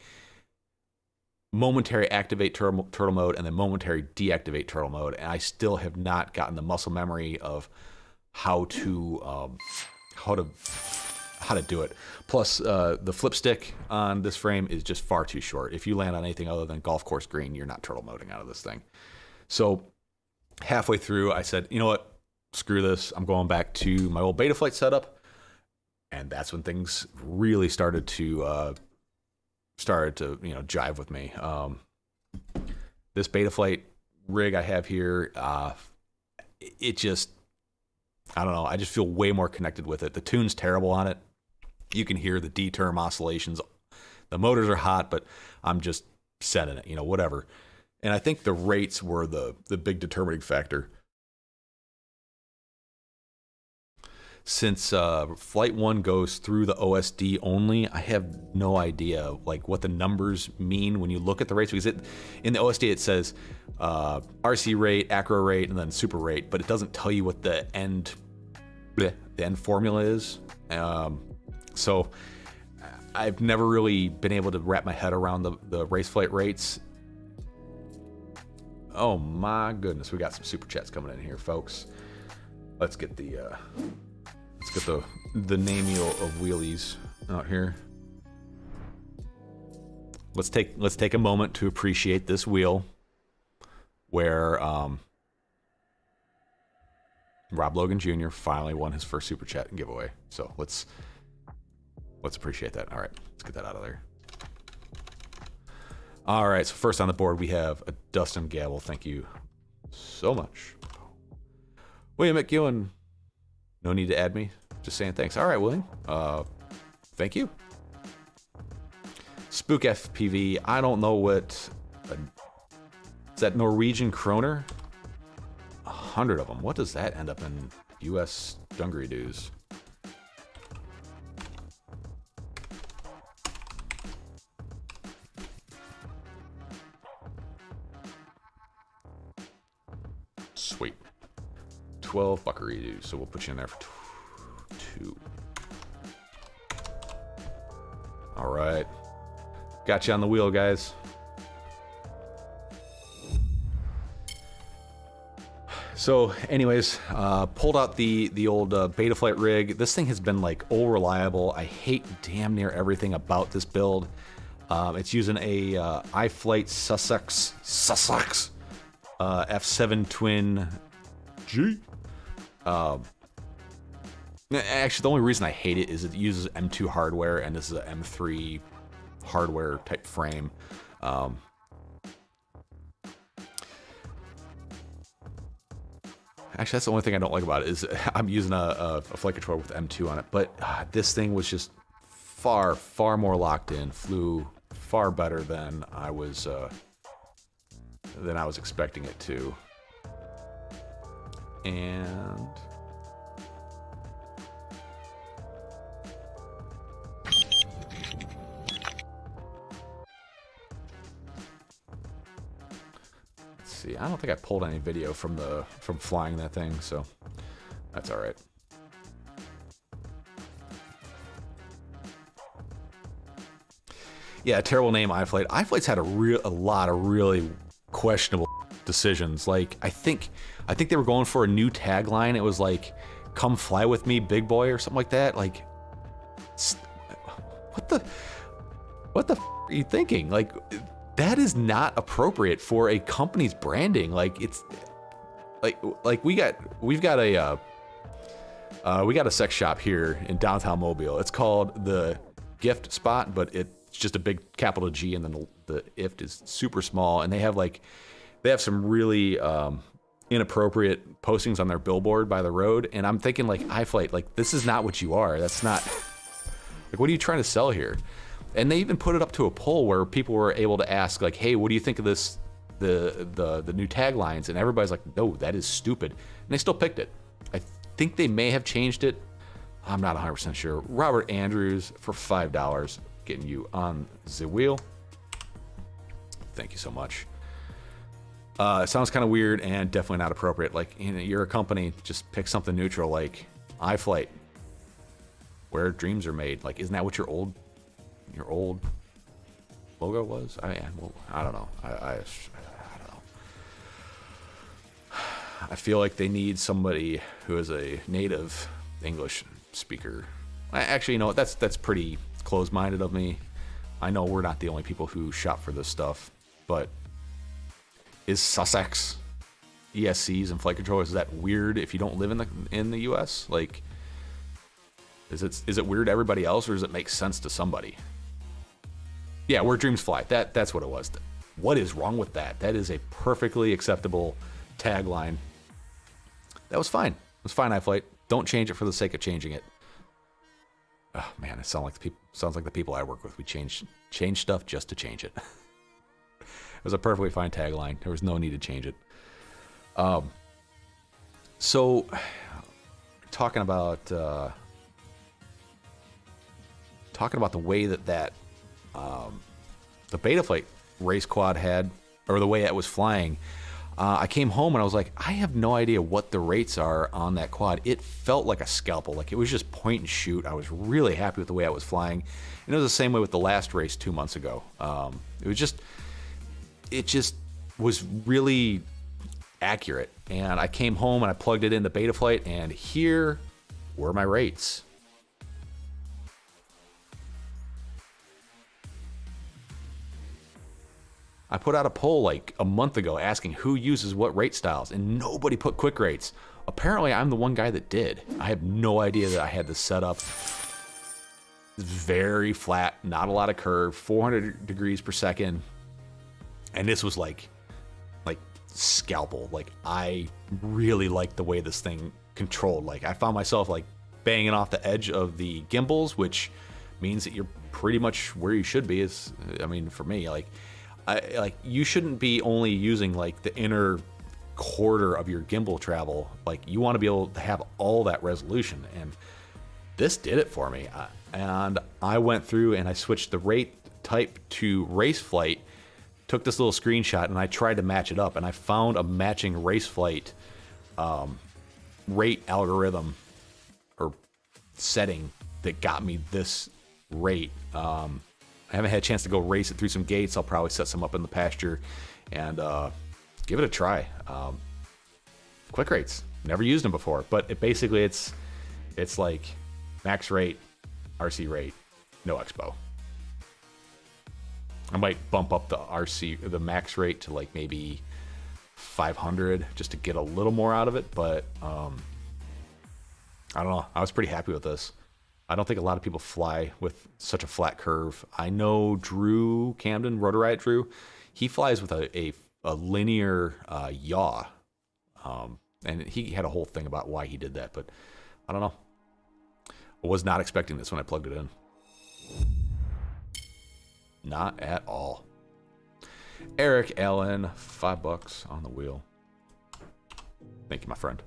momentary activate turtle mode and then momentary deactivate turtle mode. And I still have not gotten the muscle memory of how to do it. Plus, the flip stick on this frame is just far too short. If you land on anything other than golf course green, you're not turtle moding out of this thing. So halfway through, I said, you know what? Screw this. I'm going back to my old Betaflight setup. And that's when things really started to jive with me. This Betaflight rig I have here, it just, I don't know. I just feel way more connected with it. The tune's terrible on it. You can hear the D-term oscillations. The motors are hot, but I'm just set in it, whatever. And I think the rates were the big determining factor. Since Flight 1 goes through the OSD only, I have no idea like what the numbers mean when you look at the rates, because in the OSD it says RC rate, acro rate, and then super rate, but it doesn't tell you what the end formula is. So I've never really been able to wrap my head around the race flight rates. Oh my goodness, we got some super chats coming in here, folks. Let's get the Namio of wheelies out here. Let's take a moment to appreciate this wheel where Rob Logan Jr. finally won his first super chat giveaway. So let's appreciate that. All right, let's get that out of there. All right, so first on the board we have a Dustin Gabble. Thank you so much. William McEwen, no need to add me. Just saying thanks. All right, William. Thank you. Spook FPV. I don't know what. Is that Norwegian kroner? 100 of them. What does that end up in U.S. Dungaree dues? Sweet. 12 buckaree dues. So we'll put you in there for 2. All right. Got you on the wheel, guys. So anyways, pulled out the old Betaflight rig. This thing has been like all reliable. I hate damn near everything about this build. It's using a iFlight Sussex F7 Twin G. Actually, the only reason I hate it is it uses M2 hardware, and this is an M3 hardware type frame. Actually, that's the only thing I don't like about it, is I'm using a flight controller with M2 on it. But this thing was just far, far more locked in, flew far better than I was expecting it to. And see, I don't think I pulled any video from flying that thing, so that's all right. Yeah, terrible name, iFlight. iFlight's had a lot of really questionable decisions. Like, I think they were going for a new tagline. It was like, "Come fly with me, big boy," or something like that. Like, what what the are you thinking? Like, that is not appropriate for a company's branding. Like, it's like we got a sex shop here in downtown Mobile. It's called the Gift Spot, but it's just a big capital G, and then the IFT is super small. And they have some really inappropriate postings on their billboard by the road. And I'm thinking, like, iFlight, like, this is not what you are. That's not like, what are you trying to sell here? And they even put it up to a poll where people were able to ask, like, hey, what do you think of this, the new taglines? And everybody's like, no, that is stupid. And they still picked it. I think they may have changed it. I'm not 100% sure. Robert Andrews for $5, getting you on the wheel. Thank you so much. It sounds kind of weird and definitely not appropriate. Like, you're a company, just pick something neutral, like iFlight, where dreams are made. Like, isn't that what your old logo was? I don't know. I don't know. I feel like they need somebody who is a native English speaker. Actually, you know, that's pretty closed-minded of me. I know we're not the only people who shop for this stuff, but is Sussex ESCs and flight controllers, is that weird if you don't live in the US? Like, is it weird to everybody else, or does it make sense to somebody? Yeah, where dreams fly. That's what it was. What is wrong with that? That is a perfectly acceptable tagline. That was fine. It was fine, iFlight. Don't change it for the sake of changing it. Oh man, it sounds like the people I work with. We change stuff just to change it. It was a perfectly fine tagline. There was no need to change it. So talking about the way that the Betaflight race quad had, or the way it was flying, I came home and I was like, I have no idea what the rates are on that quad. It felt like a scalpel. Like, it was just point and shoot. I was really happy with the way I was flying. And it was the same way with the last race 2 months ago. It just was really accurate. And I came home and I plugged it into Betaflight, and here were my rates. I put out a poll like a month ago asking who uses what rate styles, and nobody put quick rates. Apparently, I'm the one guy that did. I have no idea that I had this set up. It's very flat, not a lot of curve, 400 degrees per second. And this was like scalpel. Like, I really liked the way this thing controlled. Like, I found myself like banging off the edge of the gimbals, which means that you're pretty much where you should be. For me, you shouldn't be only using like the inner quarter of your gimbal travel. Like, you want to be able to have all that resolution, and this did it for me. And I went through and I switched the rate type to race flight, took this little screenshot, and I tried to match it up, and I found a matching race flight rate algorithm or setting that got me this rate. I haven't had a chance to go race it through some gates. I'll probably set some up in the pasture and give it a try. Quick rates, never used them before, but it's like max rate, RC rate, no expo. I might bump up the max rate to like maybe 500 just to get a little more out of it, but I don't know. I was pretty happy with this. I don't think a lot of people fly with such a flat curve. I know Drew Camden, Rotor Riot Drew, he flies with a linear yaw. And he had a whole thing about why he did that, but I don't know. I was not expecting this when I plugged it in. Not at all. Eric Allen, $5 on the wheel. Thank you, my friend.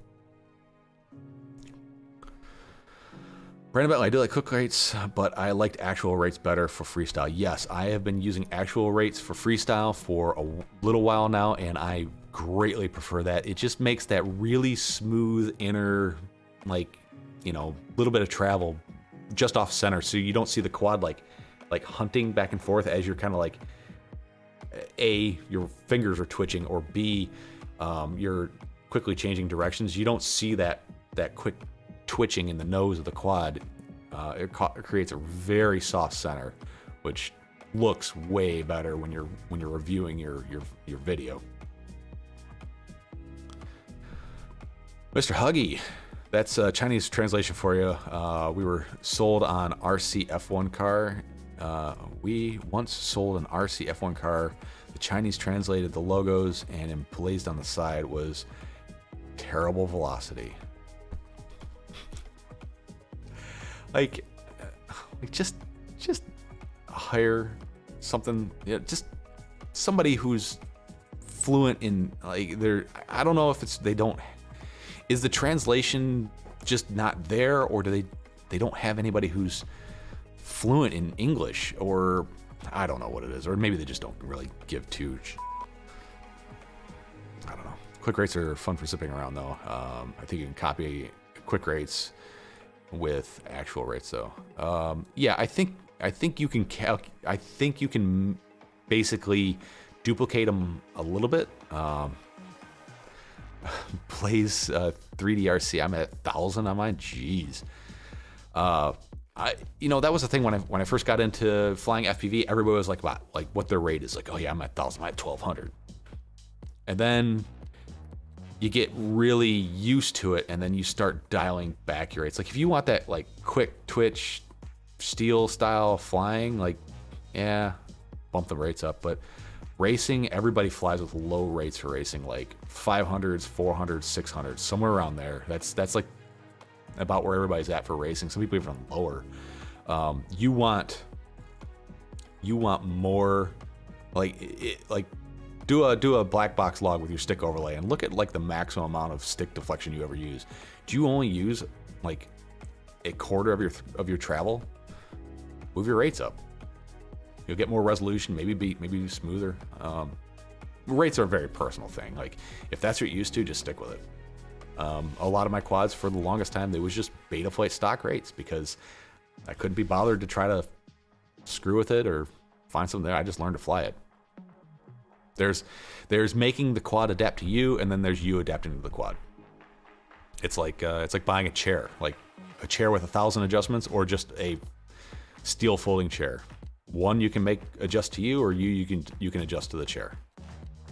Brandon Bentley, I do like quick rates, but I liked actual rates better for freestyle. Yes, I have been using actual rates for freestyle for a little while now, and I greatly prefer that. It just makes that really smooth inner, little bit of travel just off center, so you don't see the quad like hunting back and forth as you're kind of like, A, your fingers are twitching, or B, you're quickly changing directions. You don't see that quick twitching in the nose of the quad. It creates a very soft center, which looks way better when you're reviewing your video. Mr. Huggy, that's a Chinese translation for you. We were sold on RC F1 car. We once sold an RC F1 car. The Chinese translated the logos and emblazed on the side was terrible velocity. Like just hire something, just somebody who's fluent in, like, I don't know if it's is the translation just not there, or do they don't have anybody who's fluent in English, or I don't know what it is, or maybe they just don't really give two. I don't know. Quick rates are fun for zipping around though. I think you can copy quick rates with actual rates though. Yeah, I think you can I think you can basically duplicate them a little bit. Plays 3D RC. I'm at 1,000 on mine. Jeez. That was the thing when I first got into flying FPV. Everybody was like, what their rate is. Like, oh yeah, I'm at 1,000. I'm at 1,200. And then you get really used to it, and then you start dialing back your rates. Like, if you want that like quick twitch steel style flying, like, yeah, bump the rates up. But racing, everybody flies with low rates for racing, like 500s, 400s, 600s, somewhere around there. That's like about where everybody's at for racing. Some people even lower. You want more, like do a black box log with your stick overlay and look at like the maximum amount of stick deflection you ever use. Do you only use like a quarter of your travel? Move your rates up. You'll get more resolution, maybe be smoother. Rates are a very personal thing. Like, if that's what you're used to, just stick with it. A lot of my quads for the longest time, they was just Betaflight stock rates because I couldn't be bothered to try to screw with it or find something there. I just learned to fly it. There's making the quad adapt to you, and then there's you adapting to the quad. It's like buying a chair, like a chair with 1,000 adjustments, or just a steel folding chair. One you can make adjust to you, or you can adjust to the chair.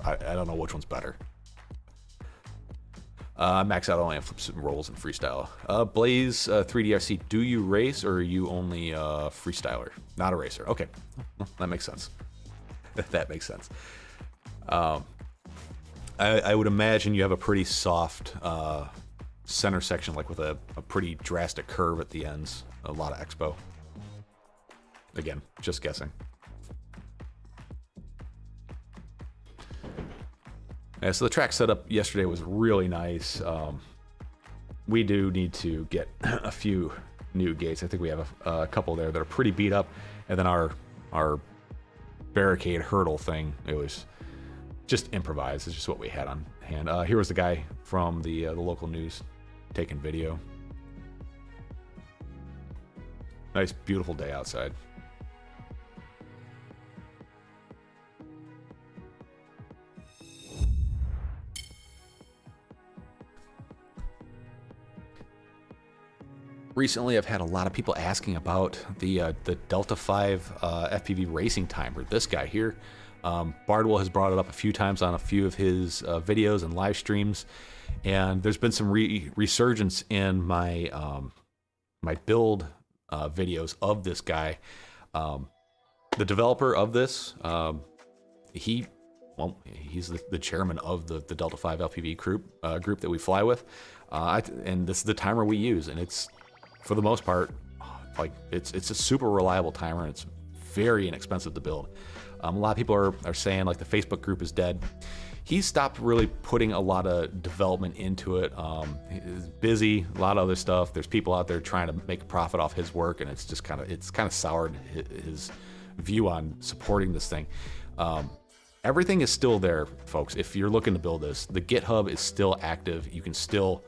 I don't know which one's better. Max out only on flips and rolls and freestyle. Blaze 3D RC, do you race, or are you only a freestyler? Not a racer. Okay, well, that makes sense. That makes sense. I would imagine you have a pretty soft center section, like with a pretty drastic curve at the ends. A lot of expo. Again, just guessing. Yeah, so the track setup yesterday was really nice. We do need to get a few new gates. I think we have a couple there that are pretty beat up, and then our barricade hurdle thing, it was just improvised. It's just what we had on hand. Here was the guy from the local news taking video. Nice, beautiful day outside. Recently, I've had a lot of people asking about the Delta 5 FPV racing timer. This guy here, Bardwell has brought it up a few times on a few of his videos and live streams, and there's been some resurgence in my my build videos of this guy. The developer of this, he's the chairman of the Delta 5 LPV group that we fly with, and this is the timer we use, and it's, for the most part, like it's a super reliable timer, and it's very inexpensive to build. A lot of people are saying like the Facebook group is dead. He's stopped really putting a lot of development into it. He's busy, a lot of other stuff. There's people out there trying to make a profit off his work, and it's kind of soured his view on supporting this thing. Everything is still there, folks. If you're looking to build this, the GitHub is still active. You can still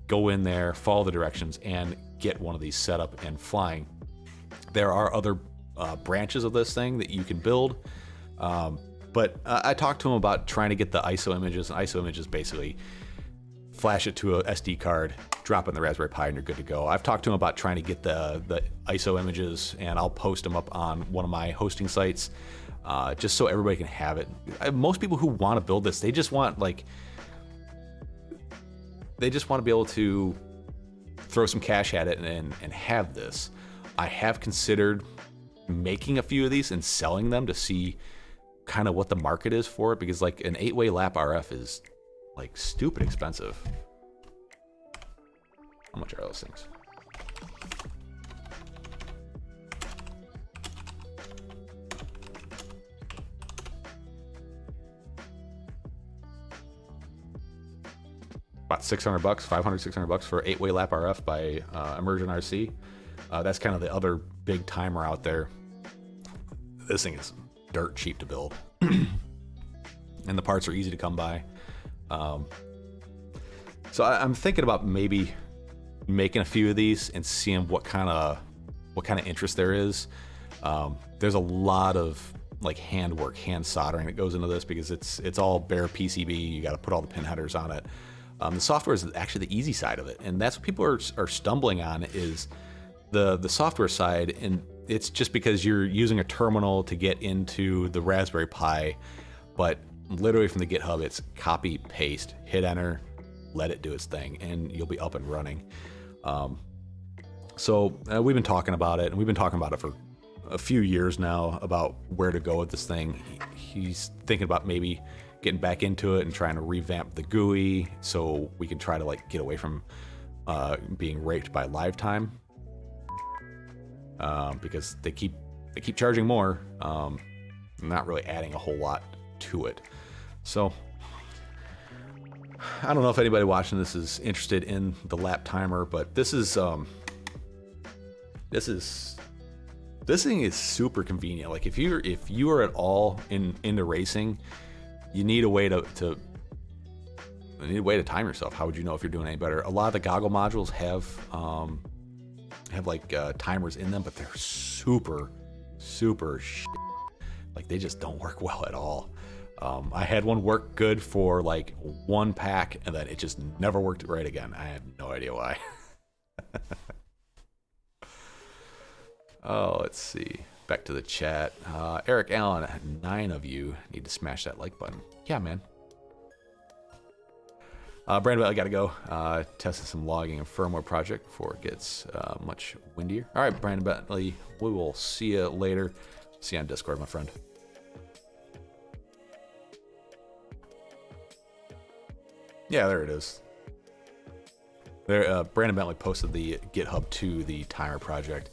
go in there, follow the directions, and get one of these set up and flying. There are other branches of this thing that you can build, but I talked to him about trying to get the ISO images. And ISO images basically flash it to a SD card, drop it in the Raspberry Pi, and you're good to go. I've talked to him about trying to get the ISO images, and I'll post them up on one of my hosting sites, just so everybody can have it. Most people who want to build this, they just want to be able to throw some cash at it and have this. I have considered making a few of these and selling them to see kind of what the market is for it, because like an 8-way lap RF is like stupid expensive. How much are those things? About $600, $500, $600 for 8-way lap RF by Immersion RC. That's kind of the other big timer out there. This thing is dirt cheap to build, and the parts are easy to come by. So I'm thinking about maybe making a few of these and seeing what kind of interest there is. There's a lot of like hand soldering that goes into this, because it's all bare PCB. You got to put all the pin headers on it. The software is actually the easy side of it, and that's what people are stumbling on, is the software side. And it's just because you're using a terminal to get into the Raspberry Pi, but literally from the GitHub, it's copy, paste, hit enter, let it do its thing, and you'll be up and running. So we've been talking about it, and we've been talking about it for a few years now, about where to go with this thing. He's thinking about maybe getting back into it and trying to revamp the GUI so we can try to like get away from being raped by lifetime, because they keep charging more, not really adding a whole lot to it. So I don't know if anybody watching this is interested in the lap timer, but this thing is super convenient. Like if you are at all into racing, you need a way to time yourself. How would you know if you're doing any better? A lot of the goggle modules have like timers in them, but they're super like they just don't work well at all. I had one work good for like one pack, and then it just never worked right again. I have no idea why. Oh, let's see. Back to the chat. Eric Allen, 9 of you need to smash that like button. Yeah, man. Brandon, I gotta go. Testing some logging and firmware project before it gets much windier. All right, Brandon Bentley, we will see you later. See you on Discord, my friend. Yeah, there it is. There, Brandon Bentley posted the GitHub to the timer project.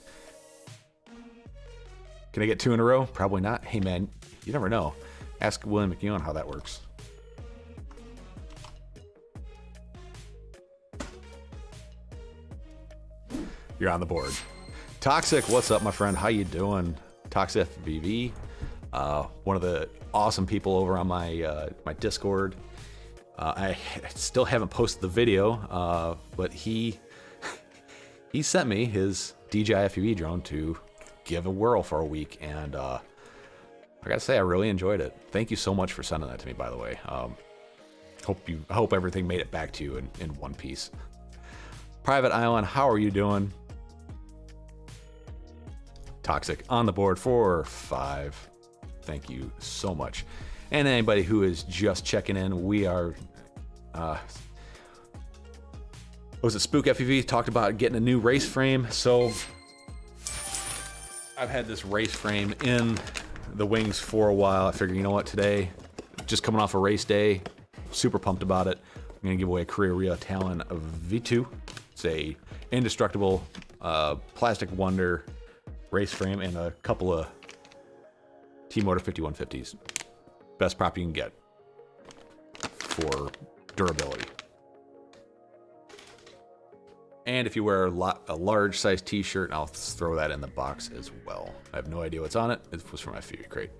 Can I get 2 in a row? Probably not. Hey, man, you never know. Ask William McEwen how that works. You're on the board. Toxic, what's up, my friend? How you doing? Toxic FBV, one of the awesome people over on my my Discord. I still haven't posted the video, but he sent me his DJI FPV drone to give a whirl for a week, and I gotta say I really enjoyed it. Thank you so much for sending that to me, by the way. I hope everything made it back to you in one piece. Private Island, how are you doing? Toxic on the board for 5. Thank you so much. And anybody who is just checking in, we are was it Spook FPV talked about getting a new race frame. So I've had this race frame in the wings for a while. I figured, you know what, today, just coming off a race day, super pumped about it. I'm gonna give away a Korea Talon V2. It's a indestructible plastic wonder race frame and a couple of T-Motor 5150s. Best prop you can get for durability. And if you wear a large size t-shirt, I'll throw that in the box as well. I have no idea what's on it. It was from my FPV crate.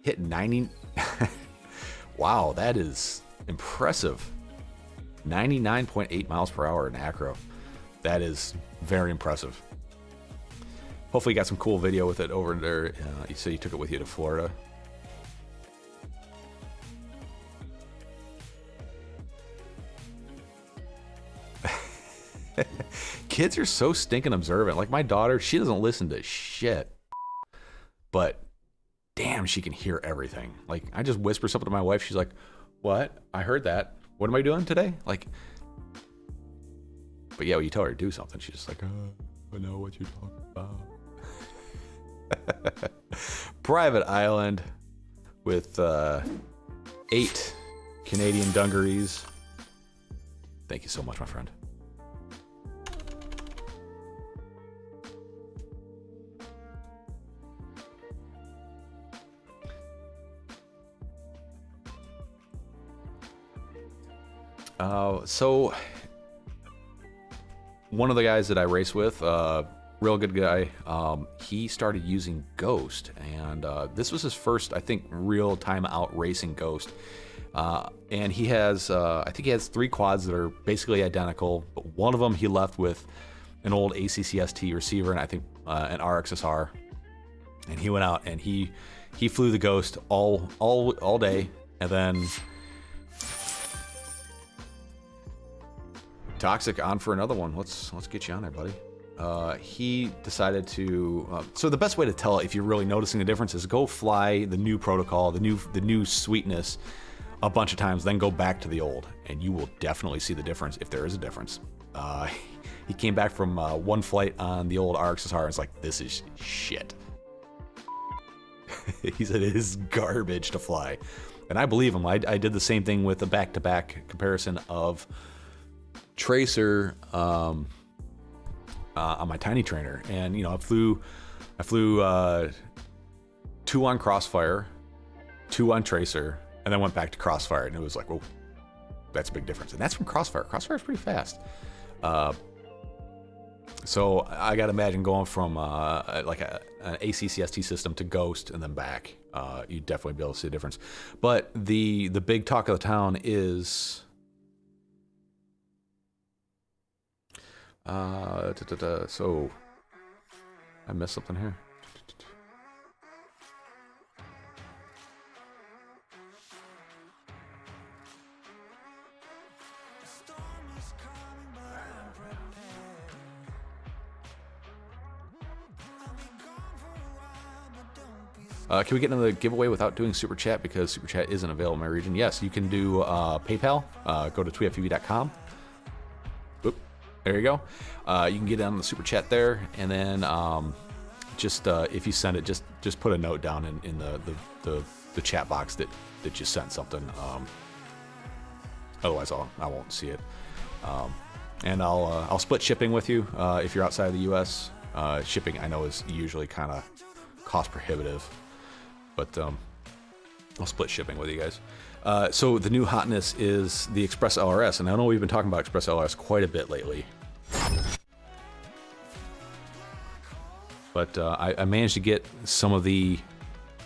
Hit 90. Wow, that is impressive. 99.8 miles per hour in acro. That is very impressive. hopefully you got some cool video with it over there. You said you took it with you to Florida. Kids are so stinking observant. Like my daughter, she doesn't listen to shit, but damn, she can hear everything. Like I just whisper something to my wife. She's like, "What? I heard that. What am I doing today?" Like, but yeah, when you tell her to do something, she's just like, "I know what you're talking about." Private island with 8 Canadian dungarees. Thank you so much, my friend. So one of the guys that I race with, real good guy, he started using Ghost, and this was his first, I think, real time out racing Ghost. And he has, I think he has 3 quads that are basically identical, but one of them he left with an old ACCST receiver, and I think an RXSR. And he went out and he flew the Ghost all day, and then Toxic on for another one. Let's get you on there, buddy. He decided to. So the best way to tell if you're really noticing the difference is go fly the new protocol, the new sweetness, a bunch of times, then go back to the old, and you will definitely see the difference if there is a difference. He came back from one flight on the old RXSR and it's like, this is shit. He said it is garbage to fly, and I believe him. I did the same thing with a back-to-back comparison of Tracer on my tiny trainer, and you know, I flew 2 on Crossfire, 2 on Tracer, and then went back to Crossfire, and it was like, whoa, that's a big difference. And that's from Crossfire. Crossfire is pretty fast. So I gotta imagine going from like an ACCST system to Ghost and then back, you'd definitely be able to see a difference. But the big talk of the town is so I missed something here. Can we get into the giveaway without doing Super Chat because Super Chat isn't available in my region? Yes, you can do PayPal. Go to tweetfv.com. Oop, there you go. You can get on the Super Chat there, and then just if you send it, just put a note down in the chat box that you sent something. Otherwise, I won't see it. And I'll split shipping with you if you're outside of the U.S. Shipping, I know, is usually kind of cost prohibitive. But I'll split shipping with you guys. So the new hotness is the Express LRS, and I know we've been talking about Express LRS quite a bit lately. But I managed to get some of the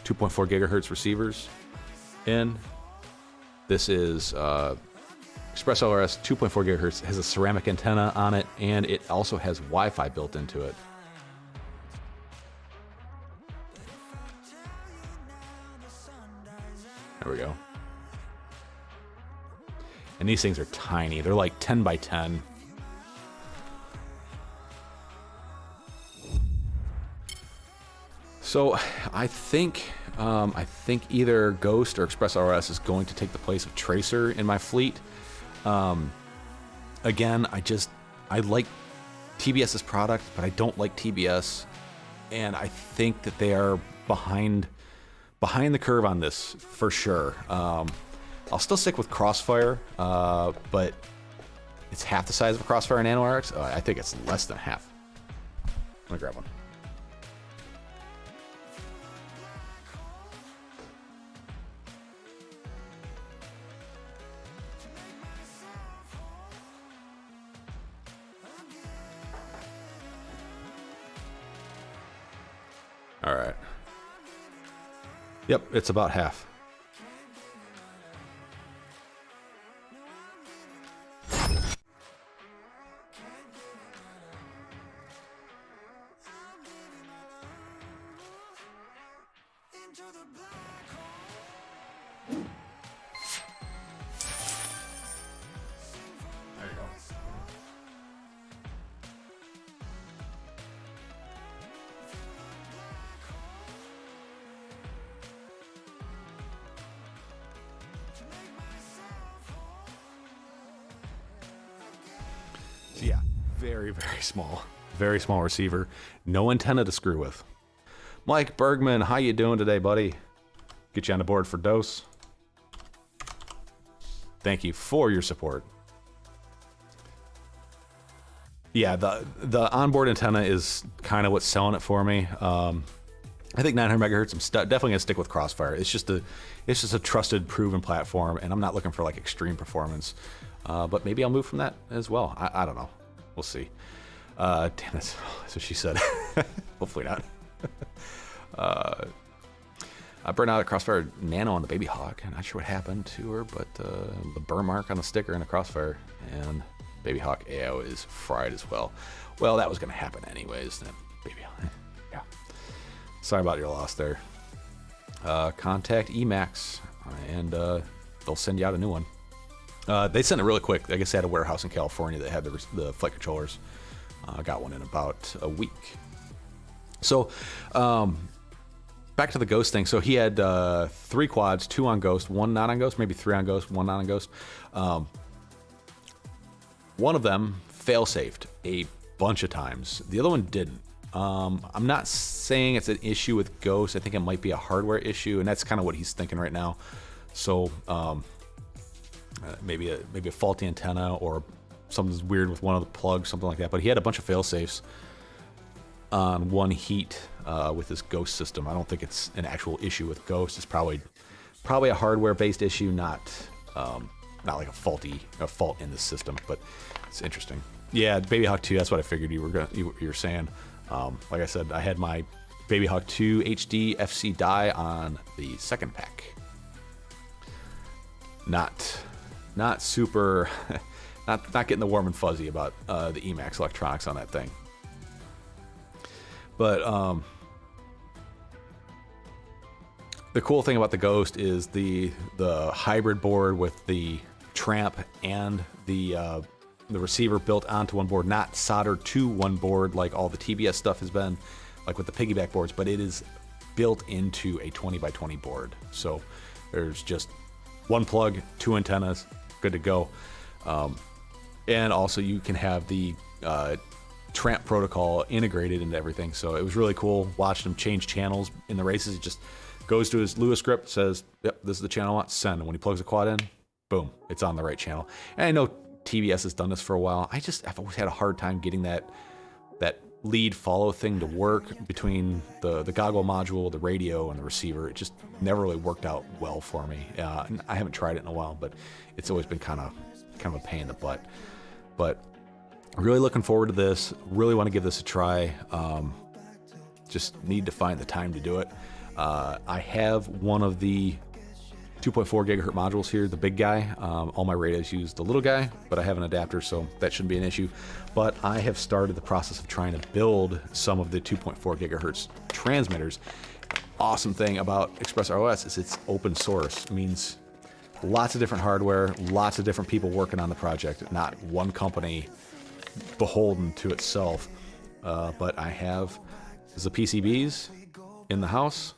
2.4 gigahertz receivers in. This is Express LRS 2.4 gigahertz, has a ceramic antenna on it, and it also has Wi-Fi built into it. There we go. And these things are tiny. They're like 10 by 10. So I think either Ghost or Express RS is going to take the place of Tracer in my fleet. Again, I like TBS's product, but I don't like TBS, and I think that they are behind the curve on this for sure. I'll still stick with Crossfire, but it's half the size of a Crossfire Nano RX. I think it's less than half. Let me grab one. All right. Yep, it's about half. So yeah, very, very small. Very small receiver. No antenna to screw with. Mike Bergman, how you doing today, buddy? Get you on the board for dose. Thank you for your support. Yeah, the onboard antenna is kind of what's selling it for me. I think 900 megahertz. I'm definitely gonna stick with Crossfire. It's just a trusted, proven platform, and I'm not looking for like extreme performance. But maybe I'll move from that as well. I don't know. We'll see. Damn, that's what she said. Hopefully not. I burned out a Crossfire Nano on the Baby Hawk. I'm not sure what happened to her, but the burn mark on the sticker in the Crossfire and Baby Hawk AO is fried as well. Well, that was going to happen anyways. Baby Hawk, yeah. Sorry about your loss there. Contact Emacs, and they'll send you out a new one. They sent it really quick. I guess they had a warehouse in California that had the flight controllers. I got one in about a week. So, back to the Ghost thing. So he had 3 quads, 2 on Ghost, 1 not on Ghost, maybe 3 on Ghost, 1 not on Ghost. One of them fail-safed a bunch of times. The other one didn't. I'm not saying it's an issue with Ghost. I think it might be a hardware issue, and that's kind of what he's thinking right now. So maybe a faulty antenna or something's weird with one of the plugs, something like that. But he had a bunch of fail-safes on one heat with this Ghost system. I don't think it's an actual issue with Ghost. It's probably a hardware-based issue, not like a fault in the system. But it's interesting. Yeah, Baby Hawk 2. That's what I figured you were saying. Like I said, I had my Baby Hawk 2 HD FC die on the second pack. Not super, not getting the warm and fuzzy about the Emacs electronics on that thing. But the cool thing about the Ghost is the hybrid board with the tramp and the receiver built onto one board, not soldered to one board like all the TBS stuff has been, like with the piggyback boards, but it is built into a 20 by 20 board. So there's just one plug, 2 antennas, good to go. And also you can have the tramp protocol integrated into everything. So it was really cool watching him change channels in the races. It just goes to his Lua script, says, yep, this is the channel I want, send. And when he plugs a quad in, boom, it's on the right channel. And I know TBS has done this for a while. I've always had a hard time getting that lead follow thing to work between the goggle module, the radio, and the receiver. It just never really worked out well for me. I haven't tried it in a while, but it's always been kind of a pain in the butt. But really looking forward to this. Really want to give this a try. Just need to find the time to do it. I have one of the 2.4 gigahertz modules here, the big guy. All my radios use the little guy, but I have an adapter, so that shouldn't be an issue. But I have started the process of trying to build some of the 2.4 gigahertz transmitters. Awesome thing about ExpressROS is it's open source. It means lots of different hardware, lots of different people working on the project, not one company beholden to itself. But I have the PCBs in the house.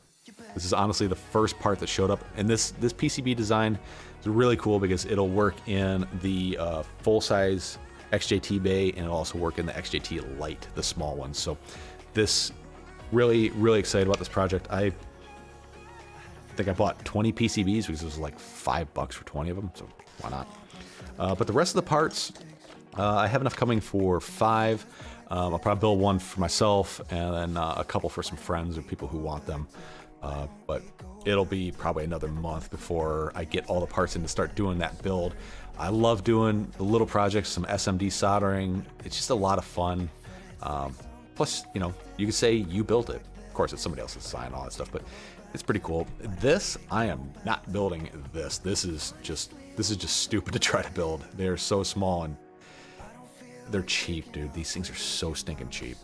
This is honestly the first part that showed up, and this PCB design is really cool because it'll work in the full-size XJT bay, and it'll also work in the XJT Lite, the small one. So this really excited about this project. I think I bought 20 PCBs because it was like $5 for 20 of them, so why not? But the rest of the parts, I have enough coming for 5. I'll probably build one for myself and then a couple for some friends or people who want them. But it'll be probably another month before I get all the parts in to start doing that build. I love doing the little projects, some SMD soldering. It's just a lot of fun. Plus, you can say you built it. Of course, it's somebody else's design and all that stuff, but it's pretty cool. This, I am not building this. This is just stupid to try to build. They're so small and they're cheap, dude. These things are so stinking cheap.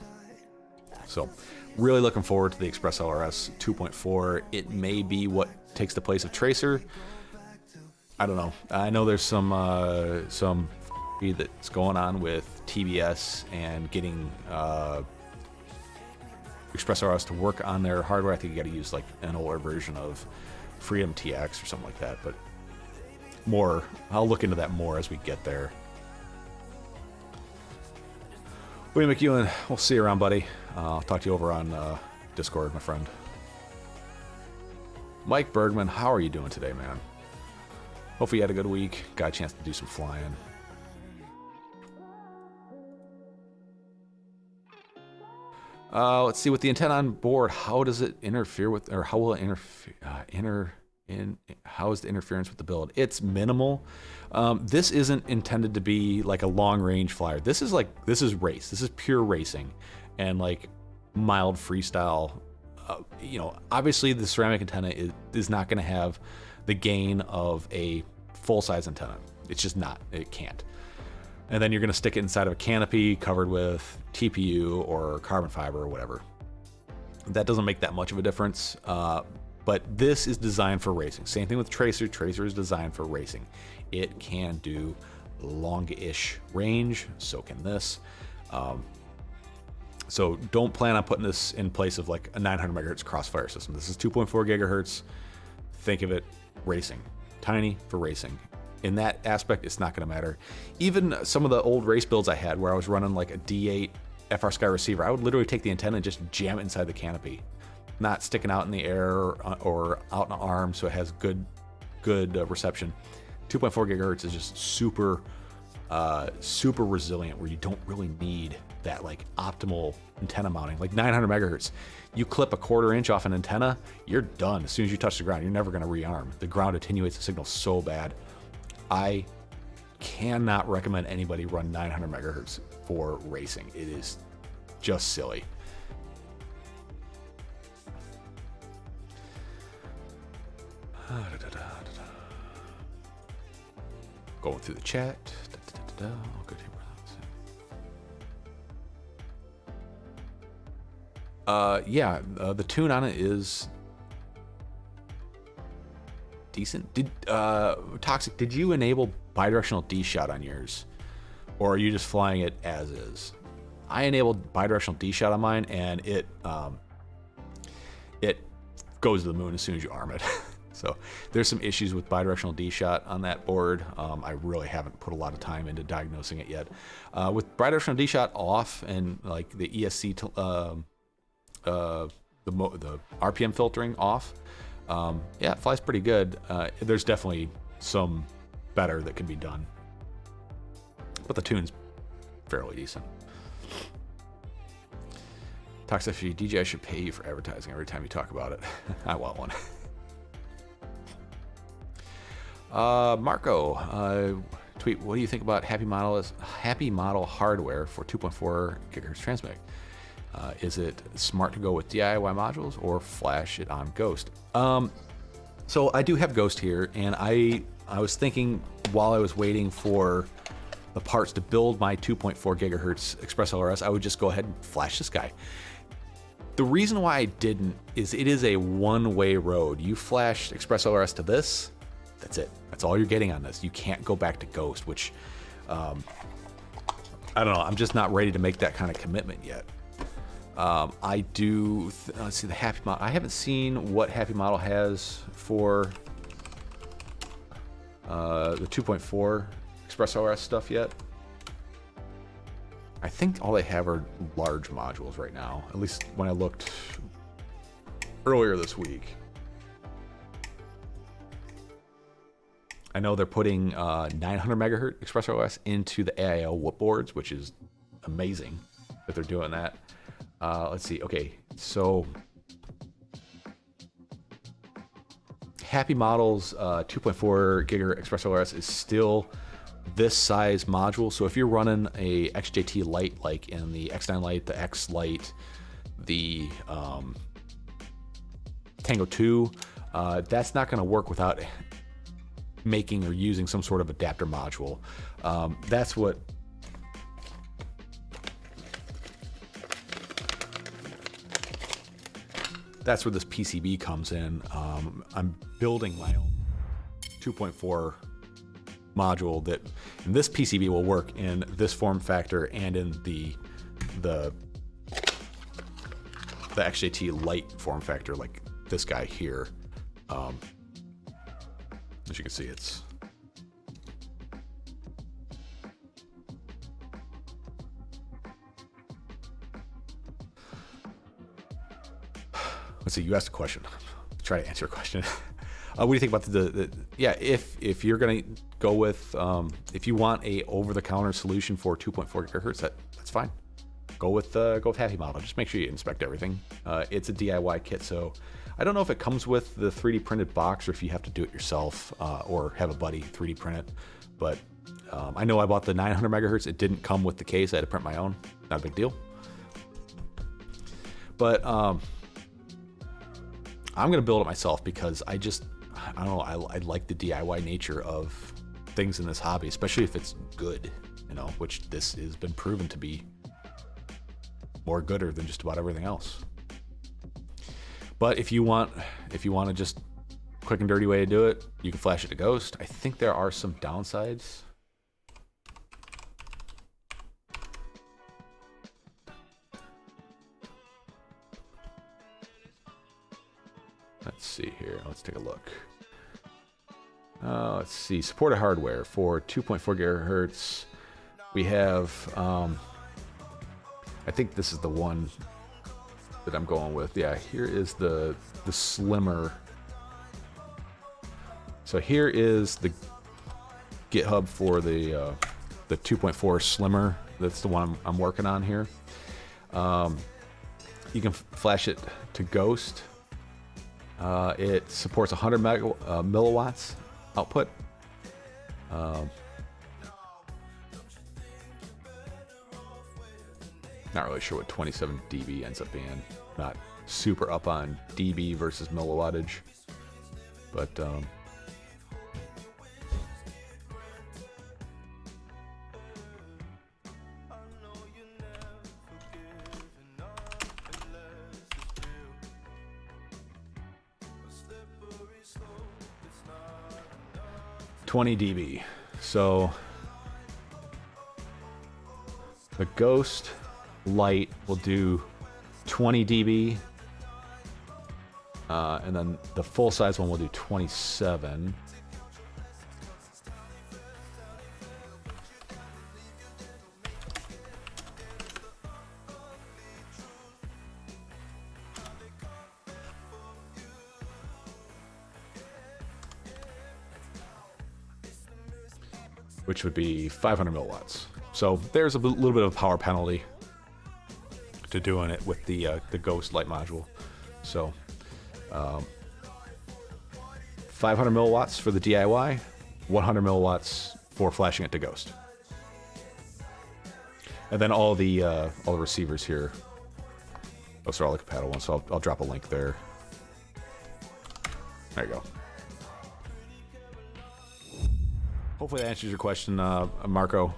So really looking forward to the ExpressROS 2.4. It may be what takes the place of Tracer. I don't know. I know there's some that's going on with TBS and getting ExpressROS to work on their hardware. I think you got to use like an older version of Freedom TX or something like that. But I'll look into that more as we get there. William McEwen, we'll see you around, buddy. I'll talk to you over on Discord, my friend. Mike Bergman, how are you doing today, man? Hopefully you had a good week. Got a chance to do some flying. Let's see, with the antenna on board, how does it interfere with, or how will it how is the interference with the build? It's minimal. This isn't intended to be like a long range flyer. This is race. This is pure racing and like mild freestyle. Obviously the ceramic antenna is not going to have the gain of a full size antenna. It's just not. It can't. And then you're going to stick it inside of a canopy covered with TPU or carbon fiber or whatever. That doesn't make that much of a difference. But this is designed for racing. Same thing with Tracer. Tracer is designed for racing. It can do long-ish range. So can this. So don't plan on putting this in place of like a 900 megahertz crossfire system. This is 2.4 gigahertz. Think of it racing. Tiny for racing. In that aspect, it's not going to matter. Even some of the old race builds I had where I was running like a D8 FR Sky receiver, I would literally take the antenna and just jam it inside the canopy. Not sticking out in the air or out in the arm, so it has good reception. 2.4 gigahertz is just super resilient, where you don't really need that like optimal antenna mounting. Like 900 megahertz, you clip a 1/4 inch off an antenna, you're done. As soon as you touch the ground, you're never going to rearm. The ground attenuates the signal so bad. I cannot recommend anybody run 900 megahertz for racing. It is just silly. Going through the chat. The tune on it is decent. Toxic, did you enable bidirectional D-shot on yours? Or are you just flying it as is? I enabled bidirectional D-shot on mine, and it goes to the moon as soon as you arm it. So there's some issues with bidirectional D-shot on that board. I really haven't put a lot of time into diagnosing it yet. With bidirectional D-shot off and like the ESC, the RPM filtering off, it flies pretty good. There's definitely some better that can be done, but the tune's fairly decent. Toxicity, DJI should pay you for advertising every time you talk about it. I want one. Marco, tweet, what do you think about Happy Model hardware for 2.4 gigahertz transmit? Is it smart to go with DIY modules or flash it on Ghost? So I do have Ghost here, and I was thinking while I was waiting for the parts to build my 2.4 gigahertz Express LRS, I would just go ahead and flash this guy. The reason why I didn't is it is a one-way road. You flash Express LRS to this, that's it. That's all you're getting on this. You can't go back to Ghost, which I don't know. I'm just not ready to make that kind of commitment yet. I do. Let's see the Happy Model. I haven't seen what Happy Model has for the 2.4 Express LRS stuff yet. I think all they have are large modules right now. At least when I looked earlier this week. I know they're putting 900 megahertz Express LRS into the AIO whoop boards, which is amazing that they're doing that. Let's see. Okay, so Happy Model's 2.4 gigahertz Express LRS is still this size module. So if you're running a XJT Lite, like in the X9 Lite, the X Lite, the Tango 2, that's not going to work without making or using some sort of adapter module. That's where this PCB comes in. I'm building my own 2.4 module that, and this PCB will work in this form factor and in the XJT Lite form factor, like this guy here. As you can see, it's let's see, you asked a question. Try to answer a question. What do you think about yeah, if you're gonna go with, if you want a over-the-counter solution for 2.4 gigahertz, that's fine. Go with Happy Model. Just make sure you inspect everything. It's a DIY kit, so I don't know if it comes with the 3D printed box or if you have to do it yourself or have a buddy 3D print it. But I know I bought the 900 megahertz. It didn't come with the case. I had to print my own. Not a big deal. But I'm gonna build it myself because I don't know. I like the DIY nature of things in this hobby, especially if it's good. You know, which this has been proven to be more gooder than just about everything else. But if you want to just quick and dirty way to do it, you can flash it to Ghost. I think there are some downsides. Let's see here. Let's take a look. Let's see. Supported hardware for 2.4 gigahertz. We have, I think this is the one that I'm going with. Yeah, here is the slimmer. So here is the GitHub for the 2.4 slimmer. That's the one I'm working on here. You can flash it to Ghost. It supports 100 milliwatts output. Not really sure what 27 dB ends up being. Not super up on dB versus milliwattage, but $20 dB. So the Ghost Light will do 20 dB, and then the full size one will do 27. Which would be 500 milliwatts. So there's a little bit of power penalty to doing it with the Ghost Light module. So 500 milliwatts for the DIY, 100 milliwatts for flashing it to Ghost. And then all the receivers here, those are all the compatible ones. So I'll drop a link there. There you go. Hopefully that answers your question, Marco.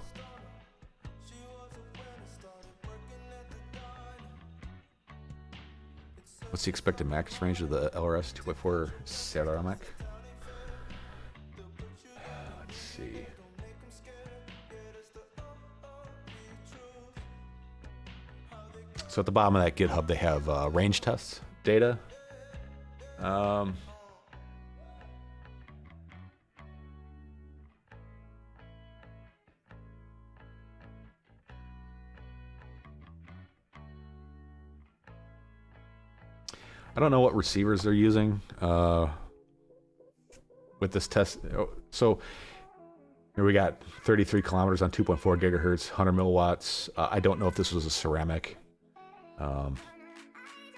What's the expected max range of the LRS 2.4 ceramic? Let's see. So at the bottom of that GitHub, they have range tests data. I don't know what receivers they're using with this test. So here we got 33 kilometers on 2.4 gigahertz, 100 milliwatts. I don't know if this was a ceramic. You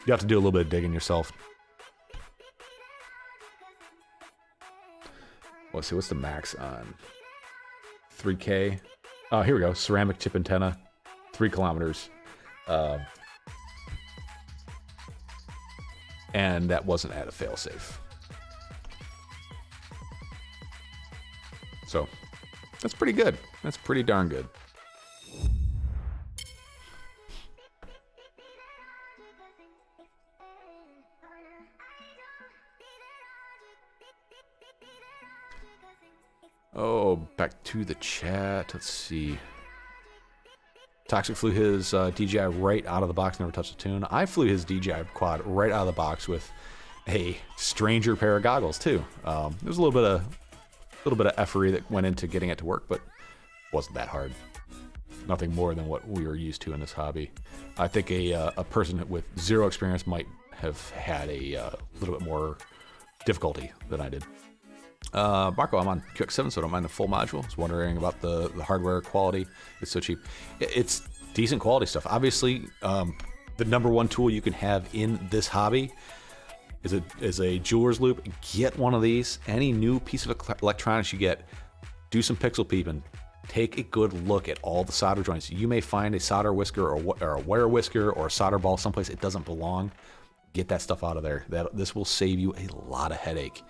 have to do a little bit of digging yourself. Let's see, what's the max on 3K? Oh, here we go. Ceramic chip antenna, 3 kilometers. And that wasn't at a failsafe. So that's pretty good. That's pretty darn good. Oh, back to the chat. Let's see. Toxic flew his DJI right out of the box, never touched the tune. I flew his DJI quad right out of the box with a stranger pair of goggles too. There's a little bit of effery that went into getting it to work, but it wasn't that hard. Nothing more than what we were used to in this hobby. I think a person with zero experience might have had a little bit more difficulty than I did. Marco, I'm on QX7, so I don't mind the full module. I was wondering about the hardware quality. It's so cheap. It's decent quality stuff. Obviously, the number one tool you can have in this hobby is a jeweler's loupe. Get one of these. Any new piece of electronics you get, do some pixel peeping. Take a good look at all the solder joints. You may find a solder whisker or a wire whisker or a solder ball someplace it doesn't belong. Get that stuff out of there. This will save you a lot of headache.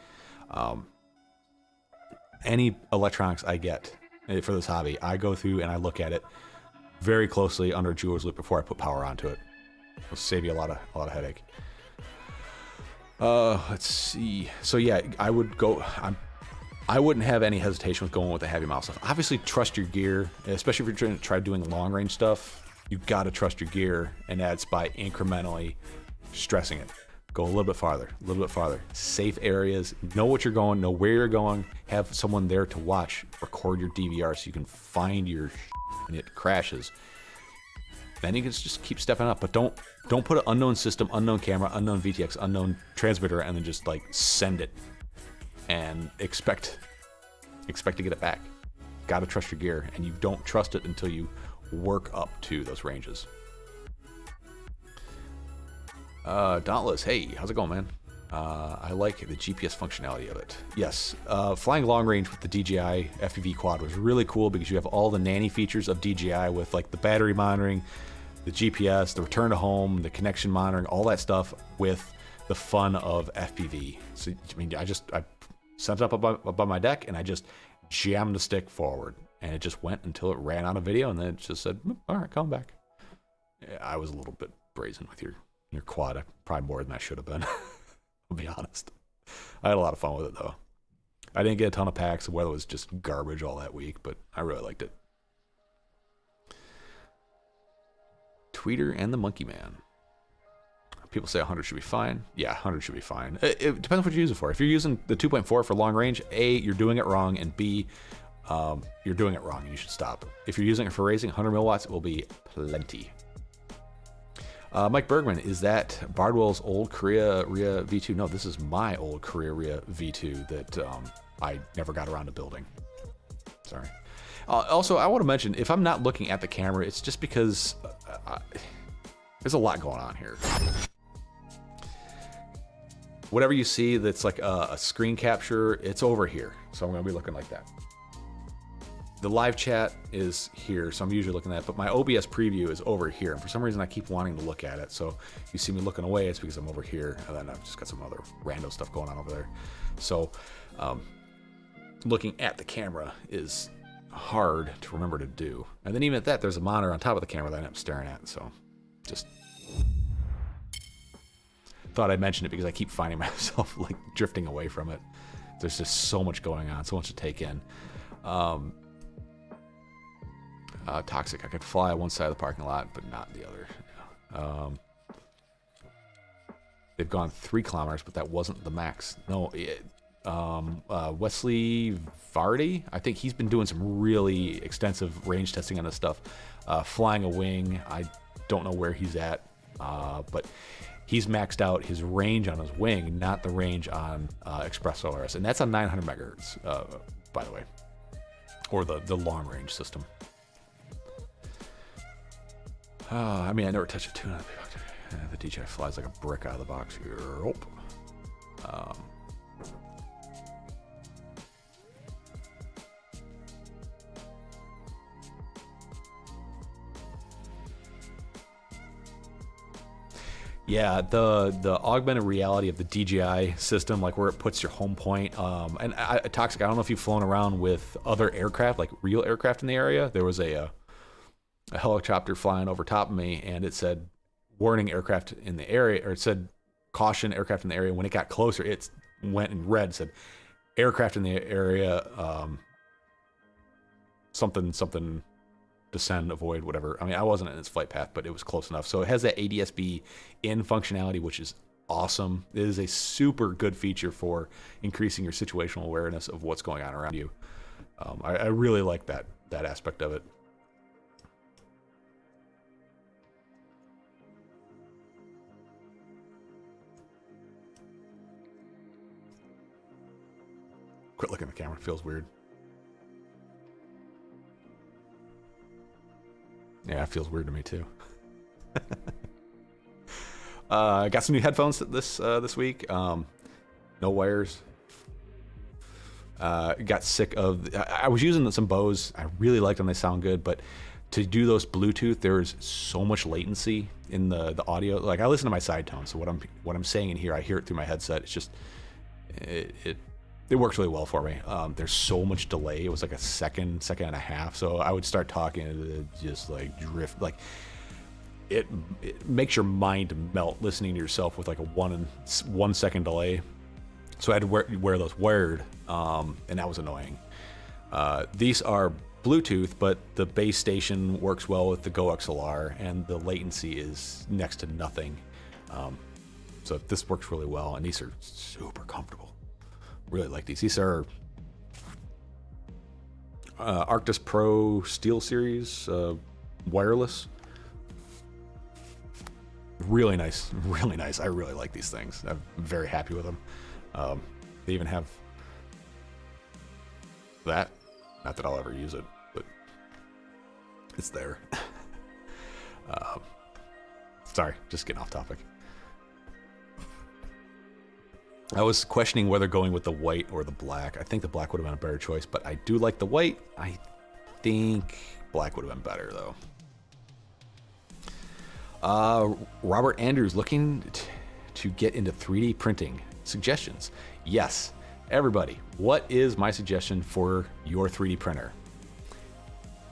Any electronics I get for this hobby, I go through and I look at it very closely under a jeweler's loupe before I put power onto it. It'll save you a lot of headache. Let's see. So yeah, I wouldn't have any hesitation with going with the heavy mouse stuff. Obviously, trust your gear, especially if you're trying to try doing long range stuff. You got to trust your gear, and that's by incrementally stressing it. Go a little bit farther, Safe areas, know what you're going, know where you're going, have someone there to watch, record your DVR so you can find your when it crashes. Then you can just keep stepping up, but don't put an unknown system, unknown camera, unknown VTX, unknown transmitter, and then just like send it and expect to get it back. Got to trust your gear, and you don't trust it until you work up to those ranges. Dauntless, hey, how's it going, man? I like the GPS functionality of it. Yes, flying long range with the DJI FPV quad was really cool because you have all the nanny features of DJI with like the battery monitoring, the GPS, the return to home, the connection monitoring, all that stuff with the fun of FPV. So, I mean, I set it up above my deck and I just jammed the stick forward and it just went until it ran out of video and then it just said, all right, come back. Yeah, I was a little bit brazen with your quad, probably more than I should have been. I'll be honest. I had a lot of fun with it though. I didn't get a ton of packs. The weather was just garbage all that week, but I really liked it. Tweeter and the Monkey Man. People say 100 should be fine. Yeah, 100 should be fine. It depends on what you use it for. If you're using the 2.4 for long range, A, you're doing it wrong, and B, you're doing it wrong and you should stop. If you're using it for racing, 100 milliwatts, it will be plenty. Mike Bergman, is that Bardwell's old Korea Rhea V2? No, this is my old Korea Rhea V2 that I never got around to building. Sorry. Also, I want to mention, if I'm not looking at the camera, it's just because there's a lot going on here. Whatever you see that's like a screen capture, it's over here. So I'm going to be looking like that. The live chat is here, so I'm usually looking at it, but my OBS preview is over here. And for some reason, I keep wanting to look at it. So you see me looking away, it's because I'm over here. And then I've just got some other random stuff going on over there. So looking at the camera is hard to remember to do. And then even at that, there's a monitor on top of the camera that I'm staring at. So just thought I'd mention it because I keep finding myself like drifting away from it. There's just so much going on, so much to take in. Toxic, I could fly one side of the parking lot, but not the other. They've gone 3 kilometers, but that wasn't the max. No, Wesley Vardy, I think he's been doing some really extensive range testing on this stuff. Flying a wing, I don't know where he's at, but he's maxed out his range on his wing, not the range on Express LRS, and that's on 900 megahertz, by the way, or the long range system. I mean, I never touched a tune. The DJI flies like a brick out of the box. Yep. Yeah, the augmented reality of the DJI system, like where it puts your home point. And Toxic, I don't know if you've flown around with other aircraft, like real aircraft in the area. There was a helicopter flying over top of me, and it said warning aircraft in the area, or it said caution aircraft in the area. When it got closer, it went in red, said aircraft in the area, something descend, avoid, whatever. I mean, I wasn't in its flight path, but it was close enough. So it has that ADS-B in functionality, which is awesome. It is a super good feature for increasing your situational awareness of what's going on around you. I really like that aspect of it. Quit looking at the camera. It feels weird. Yeah, it feels weird to me too. Got some new headphones this week. No wires. Got sick of. I was using some Bose. I really liked them. They sound good, but to do those Bluetooth, there's so much latency in the audio. Like I listen to my side tone, so what I'm saying in here, I hear it through my headset. It's just it works really well for me. There's so much delay. It was like a second and a half. So I would start talking and it just like drift. Like it makes your mind melt listening to yourself with like a 1 second delay. So I had to wear those wired, and that was annoying. These are Bluetooth, but the base station works well with the Go XLR, and the latency is next to nothing. So this works really well, and these are super comfortable. Really like these. These are Arctis Pro Steel Series wireless. Really nice, really nice. I really like these things. I'm very happy with them. They even have that. Not that I'll ever use it, but it's there. Sorry, just getting off topic. I was questioning whether going with the white or the black. I think the black would have been a better choice, but I do like the white. I think black would have been better, though. Robert Andrews looking to get into 3D printing. Suggestions. Yes, everybody, what is my suggestion for your 3D printer?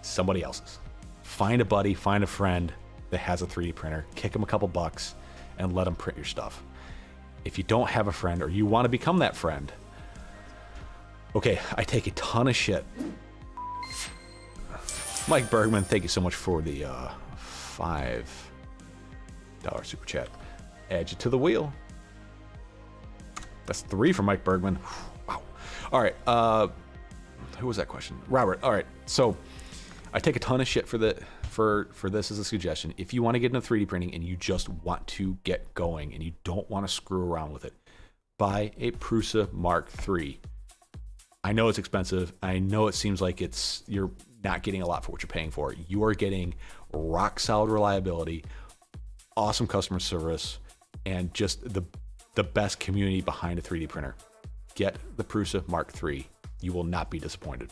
Somebody else's. Find a buddy, find a friend that has a 3D printer, kick them a couple bucks, and let them print your stuff. If you don't have a friend or you want to become that friend, okay, I take a ton of shit. Mike Bergman, thank you so much for the $5 super chat. Add you to the wheel. That's 3 for Mike Bergman. Wow. All right. Who was that question? Robert. All right. So I take a ton of shit for this as a suggestion. If you want to get into 3D printing and you just want to get going and you don't want to screw around with it, buy a Prusa Mark III. I know it's expensive. I know it seems like you're not getting a lot for what you're paying for. You are getting rock solid reliability, awesome customer service, and just the best community behind a 3D printer. Get the Prusa Mark III. You will not be disappointed.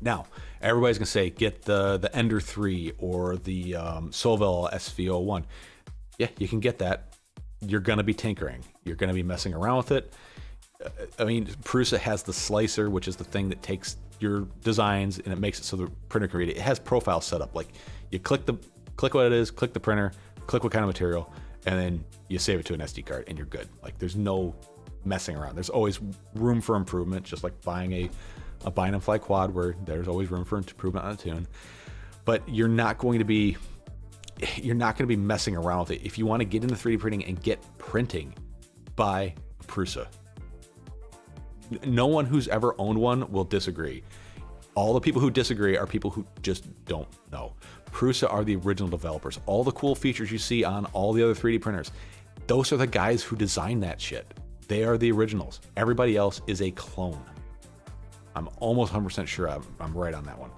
Now, everybody's gonna say, get the Ender 3 or the Solvel SV01. Yeah, you can get that. You're gonna be tinkering. You're gonna be messing around with it. I mean, Prusa has the slicer, which is the thing that takes your designs and it makes it so the printer can read it. It has profile set up. Like you click what it is, click the printer, click what kind of material, and then you save it to an SD card and you're good. Like there's no messing around. There's always room for improvement, just like buying a bind and fly quad where there's always room for improvement on a tune. But you're not going to be messing around with it. If you want to get into 3D printing and get printing, buy a Prusa. No one who's ever owned one will disagree. All the people who disagree are people who just don't know. Prusa are the original developers. All the cool features you see on all the other 3D printers, those are the guys who designed that shit. They are the originals. Everybody else is a clone. I'm almost 100% sure I'm right on that one.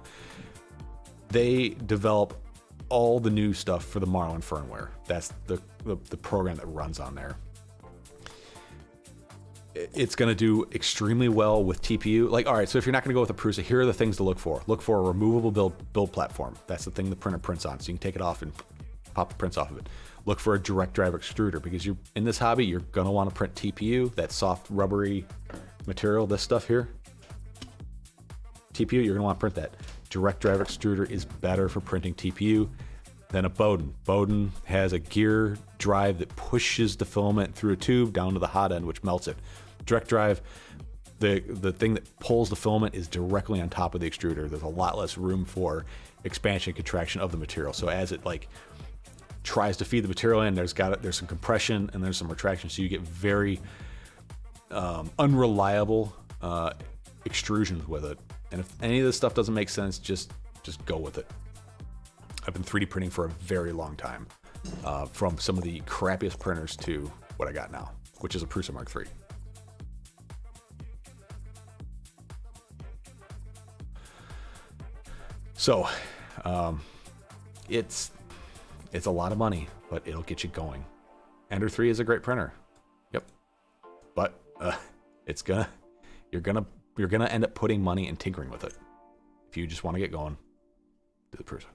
They develop all the new stuff for the Marlin firmware. That's the program that runs on there. It's going to do extremely well with TPU. Like, all right, so if you're not going to go with a Prusa, here are the things to look for. Look for a removable build platform. That's the thing the printer prints on, so you can take it off and pop the prints off of it. Look for a direct drive extruder, because you're in this hobby, you're going to want to print TPU, that soft rubbery material, this stuff here. TPU, you're going to want to print that. Direct drive extruder is better for printing TPU than a Bowden. Bowden has a gear drive that pushes the filament through a tube down to the hot end, which melts it. Direct drive, the thing that pulls the filament is directly on top of the extruder. There's a lot less room for expansion and contraction of the material. So as it like tries to feed the material in, there's some compression and there's some retraction. So you get very unreliable extrusions with it. And if any of this stuff doesn't make sense, just go with it. I've been 3D printing for a very long time, from some of the crappiest printers to what I got now, which is a Prusa Mark III. So, it's a lot of money, but it'll get you going. Ender 3 is a great printer. Yep. But you're gonna end up putting money and tinkering with it. If you just want to get going, do the Prusa.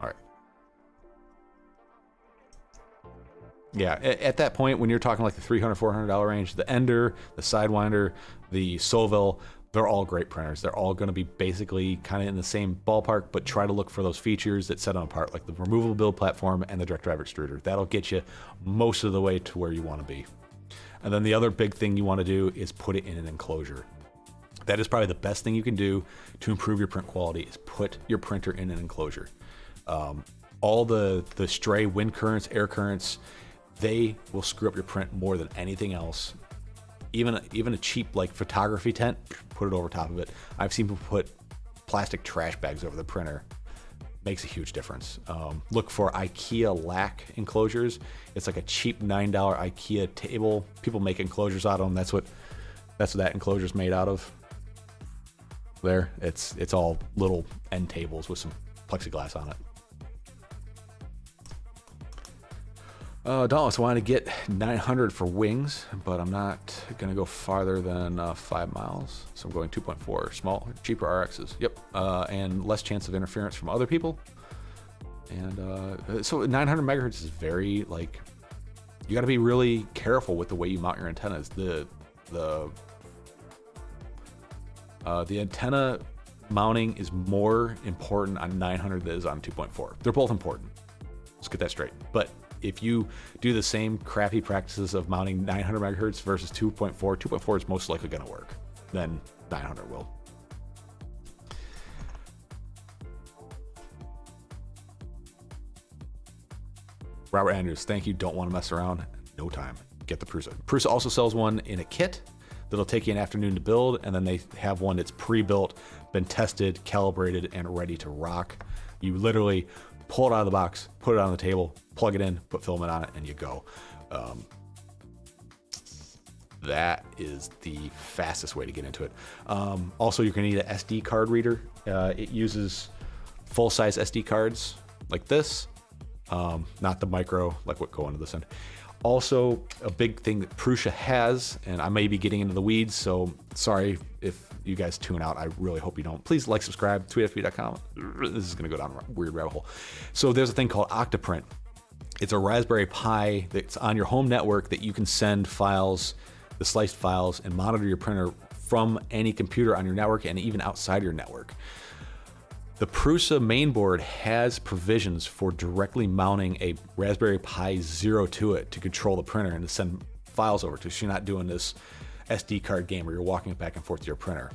All right. Yeah, at that point, when you're talking like the $300, $400 range, the Ender, the Sidewinder, the Soville, they're all great printers. They're all going to be basically kind of in the same ballpark, but try to look for those features that set them apart, like the removable build platform and the direct drive extruder. That'll get you most of the way to where you want to be. And then the other big thing you want to do is put it in an enclosure. That is probably the best thing you can do to improve your print quality, is put your printer in an enclosure. All the stray wind currents, air currents, they will screw up your print more than anything else. Even a cheap like photography tent, put it over top of it. I've seen people put plastic trash bags over the printer. Makes a huge difference. Look for IKEA lac enclosures. It's like a cheap $9 IKEA table. People make enclosures out of them. That's what that enclosure is made out of. There, it's all little end tables with some plexiglass on it. Dauntless wanted to get 900 for wings, but I'm not going to go farther than 5 miles. So I'm going 2.4, small, cheaper RXs. Yep, and less chance of interference from other people. And so 900 megahertz is very, like, you got to be really careful with the way you mount your antennas. The antenna mounting is more important on 900 than it is on 2.4. They're both important. Let's get that straight. But if you do the same crappy practices of mounting 900 megahertz versus 2.4, 2.4 is most likely going to work. Then 900 will. Robert Andrews, thank you. Don't want to mess around. No time. Get the Prusa. Prusa also sells one in a kit that'll take you an afternoon to build, and then they have one that's pre-built, been tested, calibrated, and ready to rock. You literally pull it out of the box, put it on the table, plug it in, put filament on it, and you go. That is the fastest way to get into it. Also, you're going to need an SD card reader. It uses full-size SD cards like this, not the micro, like what go into this end. Also, a big thing that Prusa has, and I may be getting into the weeds, so sorry if you guys tune out. I really hope you don't. Please like, subscribe, tweetfb.com. This is going to go down a weird rabbit hole. So there's a thing called Octoprint. It's a Raspberry Pi that's on your home network that you can send files, the sliced files, and monitor your printer from any computer on your network and even outside your network. The Prusa mainboard has provisions for directly mounting a Raspberry Pi Zero to it to control the printer and to send files over to, so you're not doing this SD card game where you're walking back and forth to your printer.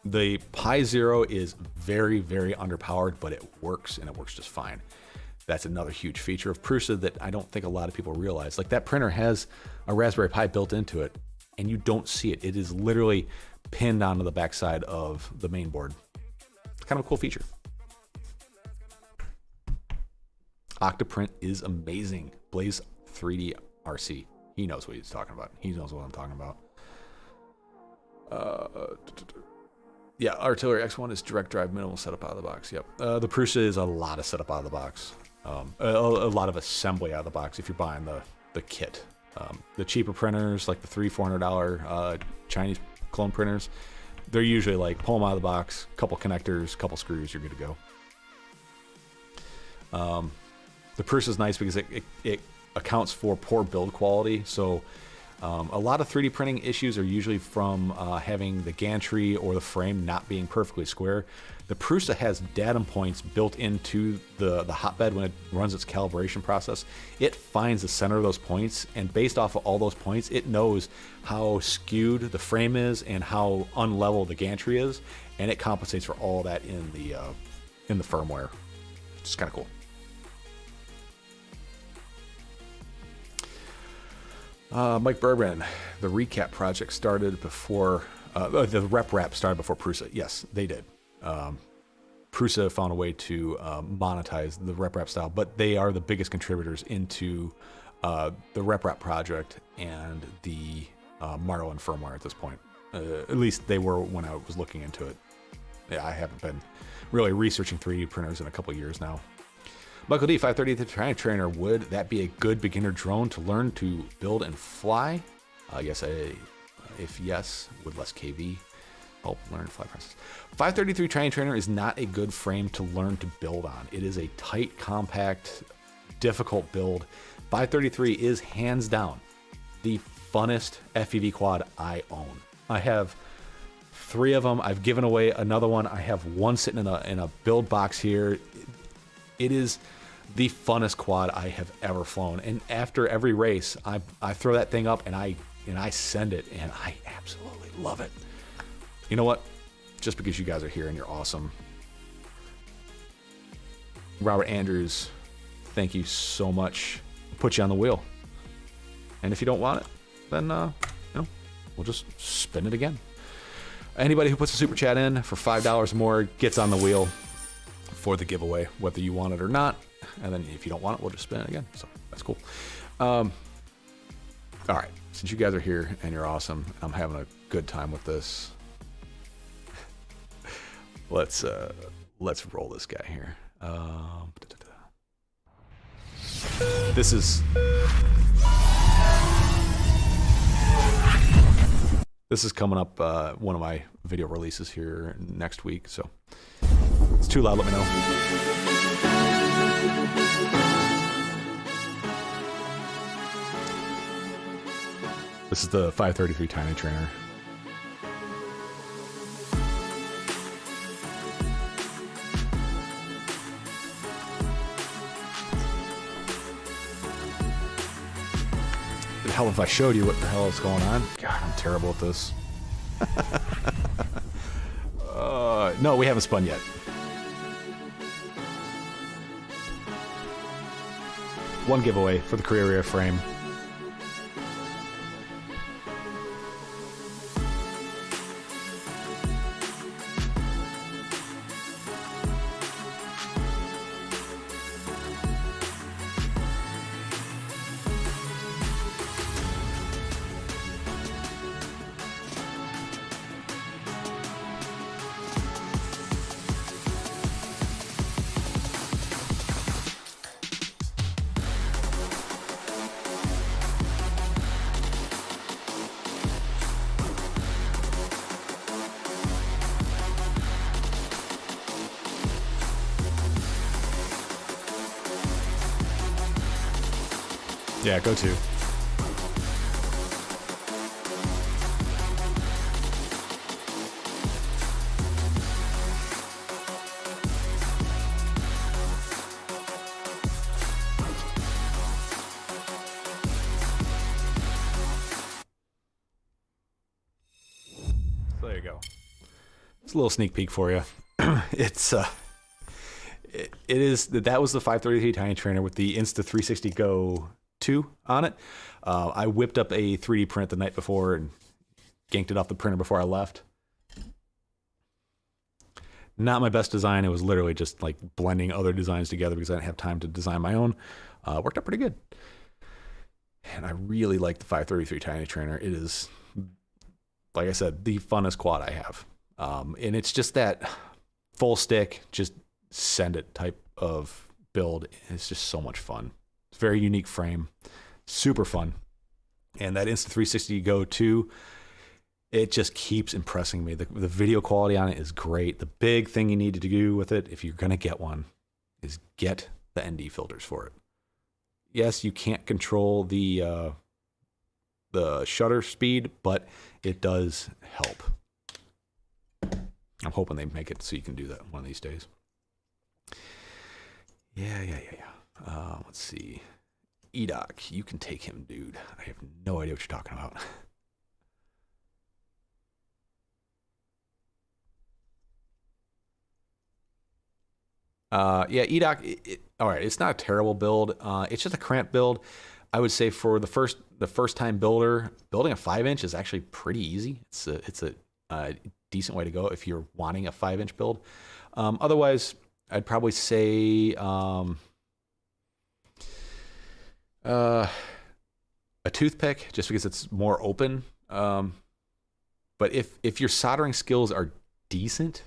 The Pi Zero is very, very underpowered, but it works, and it works just fine. That's another huge feature of Prusa that I don't think a lot of people realize. Like, that printer has a Raspberry Pi built into it, and you don't see it. It is literally pinned onto the backside of the mainboard. Kind of a cool feature. Octoprint is amazing. Blaze 3D RC. He knows what he's talking about. He knows what I'm talking about. Yeah, Artillery X1 is direct drive, minimal setup out of the box. Yep. The Prusa is a lot of setup out of the box. A lot of assembly out of the box if you're buying the kit. The cheaper printers, like the $300-$400 Chinese clone printers, they're usually like pull them out of the box, couple connectors, couple screws, you're good to go. The Prusa is nice because it accounts for poor build quality. So a lot of 3D printing issues are usually from having the gantry or the frame not being perfectly square. The Prusa has datum points built into the hotbed when it runs its calibration process. It finds the center of those points, and based off of all those points, it knows how skewed the frame is and how unlevel the gantry is, and it compensates for all that in the firmware. It's kind of cool. Mike Bourbon, the recap project started before, the rep wrap started before Prusa. Yes, they did. Prusa found a way to monetize the rep wrap style, but they are the biggest contributors into the rep wrap project and the Marlin firmware at this point. At least they were when I was looking into it. I haven't been really researching 3D printers in a couple years now. Michael D, 530 Tiny Trainer, would that be a good beginner drone to learn to build and fly? Yes, if yes, would less KV help learn fly process? 533 Tiny Trainer is not a good frame to learn to build on. It is a tight, compact, difficult build. 533 is hands down the funnest FPV quad I own. I have 3 of them. I've given away another one. I have one sitting in a build box here. It is the funnest quad I have ever flown. And after every race, I throw that thing up and I send it, and I absolutely love it. You know what? Just because you guys are here and you're awesome. Robert Andrews, thank you so much. Put you on the wheel. And if you don't want it, then we'll just spin it again. Anybody who puts a super chat in for $5 or more gets on the wheel for the giveaway, whether you want it or not. And then if you don't want it, we'll just spin it again. So that's cool. All right, since you guys are here and you're awesome, I'm having a good time with this. Let's roll this guy here. This is coming up, one of my video releases here next week, so if it's too loud, let me know. This is the 533 Tiny Trainer. Hell, if I showed you what the hell is going on. God, I'm terrible at this. No, we haven't spun yet. One giveaway for the career frame. Yeah, go to. So there you go. It's a little sneak peek for you. That was the 533 Tiny Trainer with the Insta360 Go 2 on it. I whipped up a 3D print the night before and ganked it off the printer before I left. Not my best design. It was literally just like blending other designs together because I didn't have time to design my own. Worked out pretty good. And I really like the 533 Tiny Trainer. It is, like I said, the funnest quad I have. And it's just that full stick, just send it type of build. It's just so much fun. It's a very unique frame, super fun. And that Insta360 Go 2, it just keeps impressing me. The video quality on it is great. The big thing you need to do with it, if you're going to get one, is get the ND filters for it. Yes, you can't control the shutter speed, but it does help. I'm hoping they make it so you can do that one of these days. Yeah. Let's see. Edoc, you can take him, dude. I have no idea what you're talking about. Yeah, Edoc, all right, it's not a terrible build. It's just a cramped build. I would say for the first time builder, building a 5-inch is actually pretty easy. It's a decent way to go if you're wanting a 5-inch build. Otherwise, I'd probably say a toothpick, just because it's more open. But if your soldering skills are decent,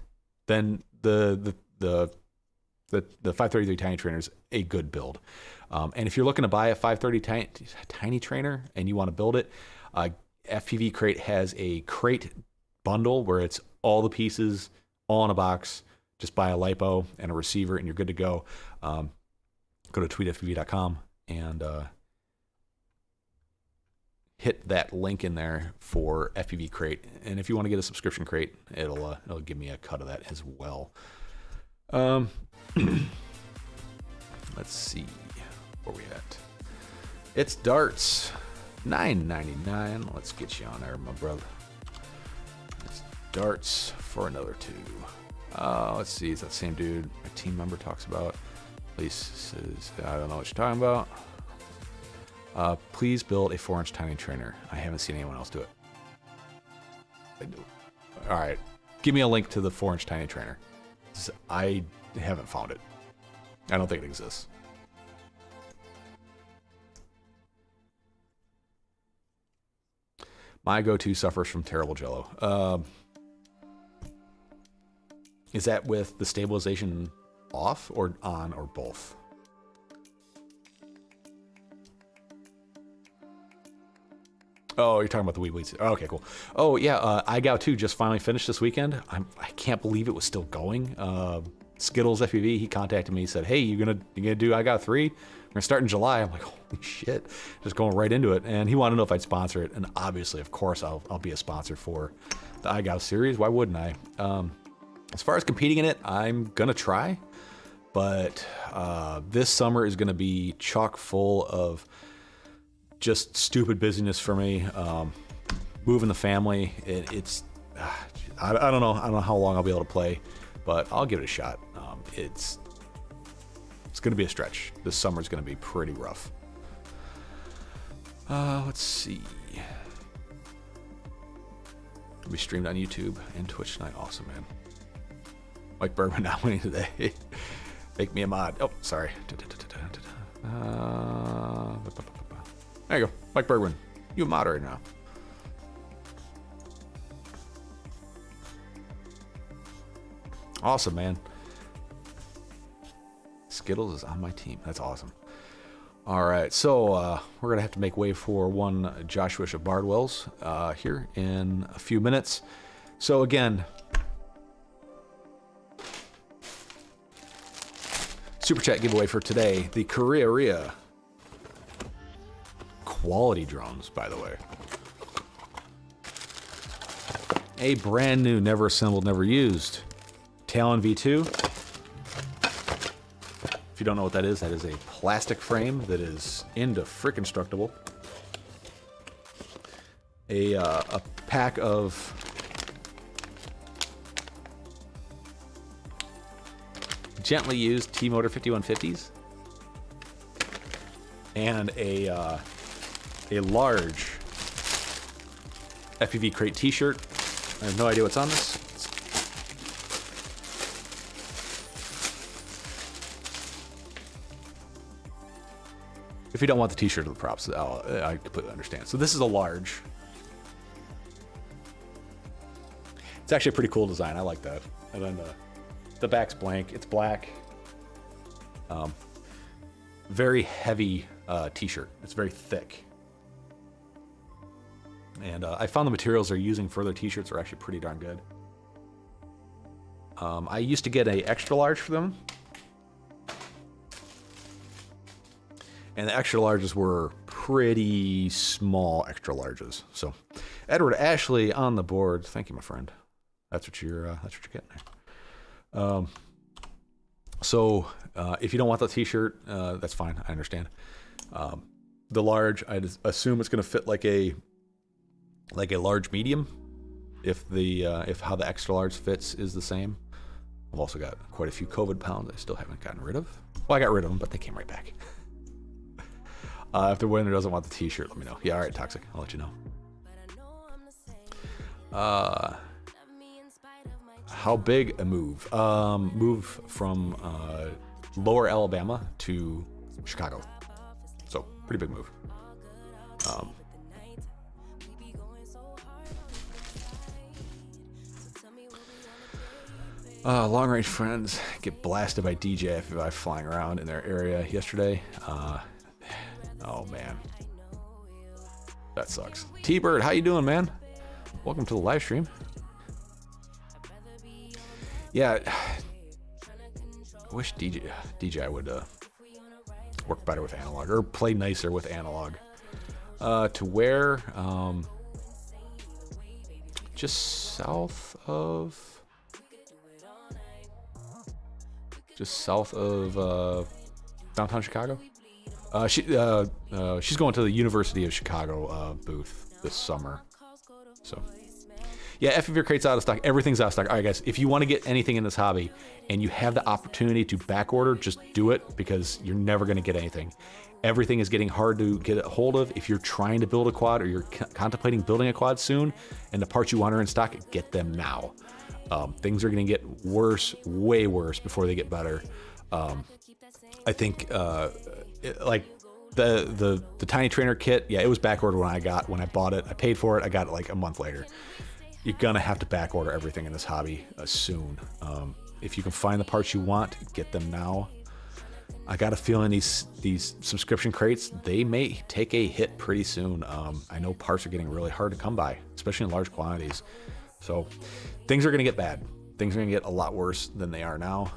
then the 533 Tiny Trainer is a good build. And if you're looking to buy a 530 Tiny Trainer and you want to build it, FPV Crate has a crate bundle where it's all the pieces all in a box. Just buy a LiPo and a receiver and you're good to go. Go to tweetfpv.com and hit that link in there for FPV Crate. And if you want to get a subscription crate, it'll give me a cut of that as well. Let's see where we at. It's darts, $9.99. Let's get you on there, my brother. It's darts for another 2. Let's see, is that same dude my team member talks about? Please says, I don't know what you're talking about. Please build a 4-inch Tiny Trainer. I haven't seen anyone else do it. All right, give me a link to the 4-inch Tiny Trainer. I haven't found it. I don't think it exists. My go-to suffers from terrible jello. Is that with the stabilization off or on or both? Oh, you're talking about the wee weeds. Oh, okay, cool. Oh, yeah, iGow 2 just finally finished this weekend. I can't believe it was still going. Skittles FPV, he contacted me, said, hey, you gonna do iGow 3? We're gonna start in July. I'm like, holy shit, just going right into it. And he wanted to know if I'd sponsor it. And obviously, of course, I'll be a sponsor for the iGow series. Why wouldn't I? As far as competing in it, I'm gonna try. But this summer is gonna be chock full of just stupid busyness for me. Moving the family, it's I don't know how long I'll be able to play, but I'll give it a shot. It's going to be a stretch. This summer's going to be pretty rough. Let's see. We streamed on YouTube and Twitch tonight. Awesome, man. Mike Bergman not winning today. Make me a mod. Oh, sorry. There you go. Mike Bergman. You a moderator now. Awesome, man. Skittles is on my team. That's awesome. All right, so we're going to have to make way for one Joshua Bardwell's here in a few minutes. So again, Super Chat giveaway for today, the Korea quality drones, by the way. A brand new, never assembled, never used Talon V2. If you don't know what that is a plastic frame that is indestructible. A pack of gently used T-Motor 5150s and a large FPV Crate t-shirt. I have no idea what's on this. If you don't want the t-shirt or the props, I completely understand. So this is a large. It's actually a pretty cool design. I like that. And then the back's blank. It's black. Very heavy t-shirt. It's very thick. And I found the materials they're using for their t-shirts are actually pretty darn good. I used to get a extra large for them. And the extra larges were pretty small extra larges. So, Edward Ashley on the board. Thank you, my friend. That's what you're getting there. So, if you don't want the t-shirt, that's fine. I understand. The large, I assume it's going to fit like a large medium. If how the extra large fits is the same. I've also got quite a few COVID pounds I still haven't gotten rid of. Well, I got rid of them, but they came right back. If the winner doesn't want the t-shirt, let me know. Yeah, all right, Toxic. I'll let you know. How big a move? Move from lower Alabama to Chicago. So, pretty big move. Long range friends get blasted by DJI flying around in their area yesterday. Oh man, that sucks. T-Bird, how you doing, man? Welcome to the live stream. Yeah, I wish DJI would work better with analog or play nicer with analog. To where? Just south of downtown Chicago. She's going to the University of Chicago booth this summer. So, yeah, FFV crate's out of stock. Everything's out of stock. All right, guys, if you want to get anything in this hobby and you have the opportunity to back order, just do it because you're never going to get anything. Everything is getting hard to get a hold of. If you're trying to build a quad or you're contemplating building a quad soon and the parts you want are in stock, get them now. Things are going to get worse, way worse before they get better. I think like the Tiny Trainer kit, yeah, it was back ordered when I bought it. I paid for it. I got it like a month later. You're gonna have to back order everything in this hobby soon. If you can find the parts you want, get them now. I got a feeling these subscription crates, they may take a hit pretty soon. I know parts are getting really hard to come by, especially in large quantities. So things are gonna get bad. Things are gonna get a lot worse than they are now.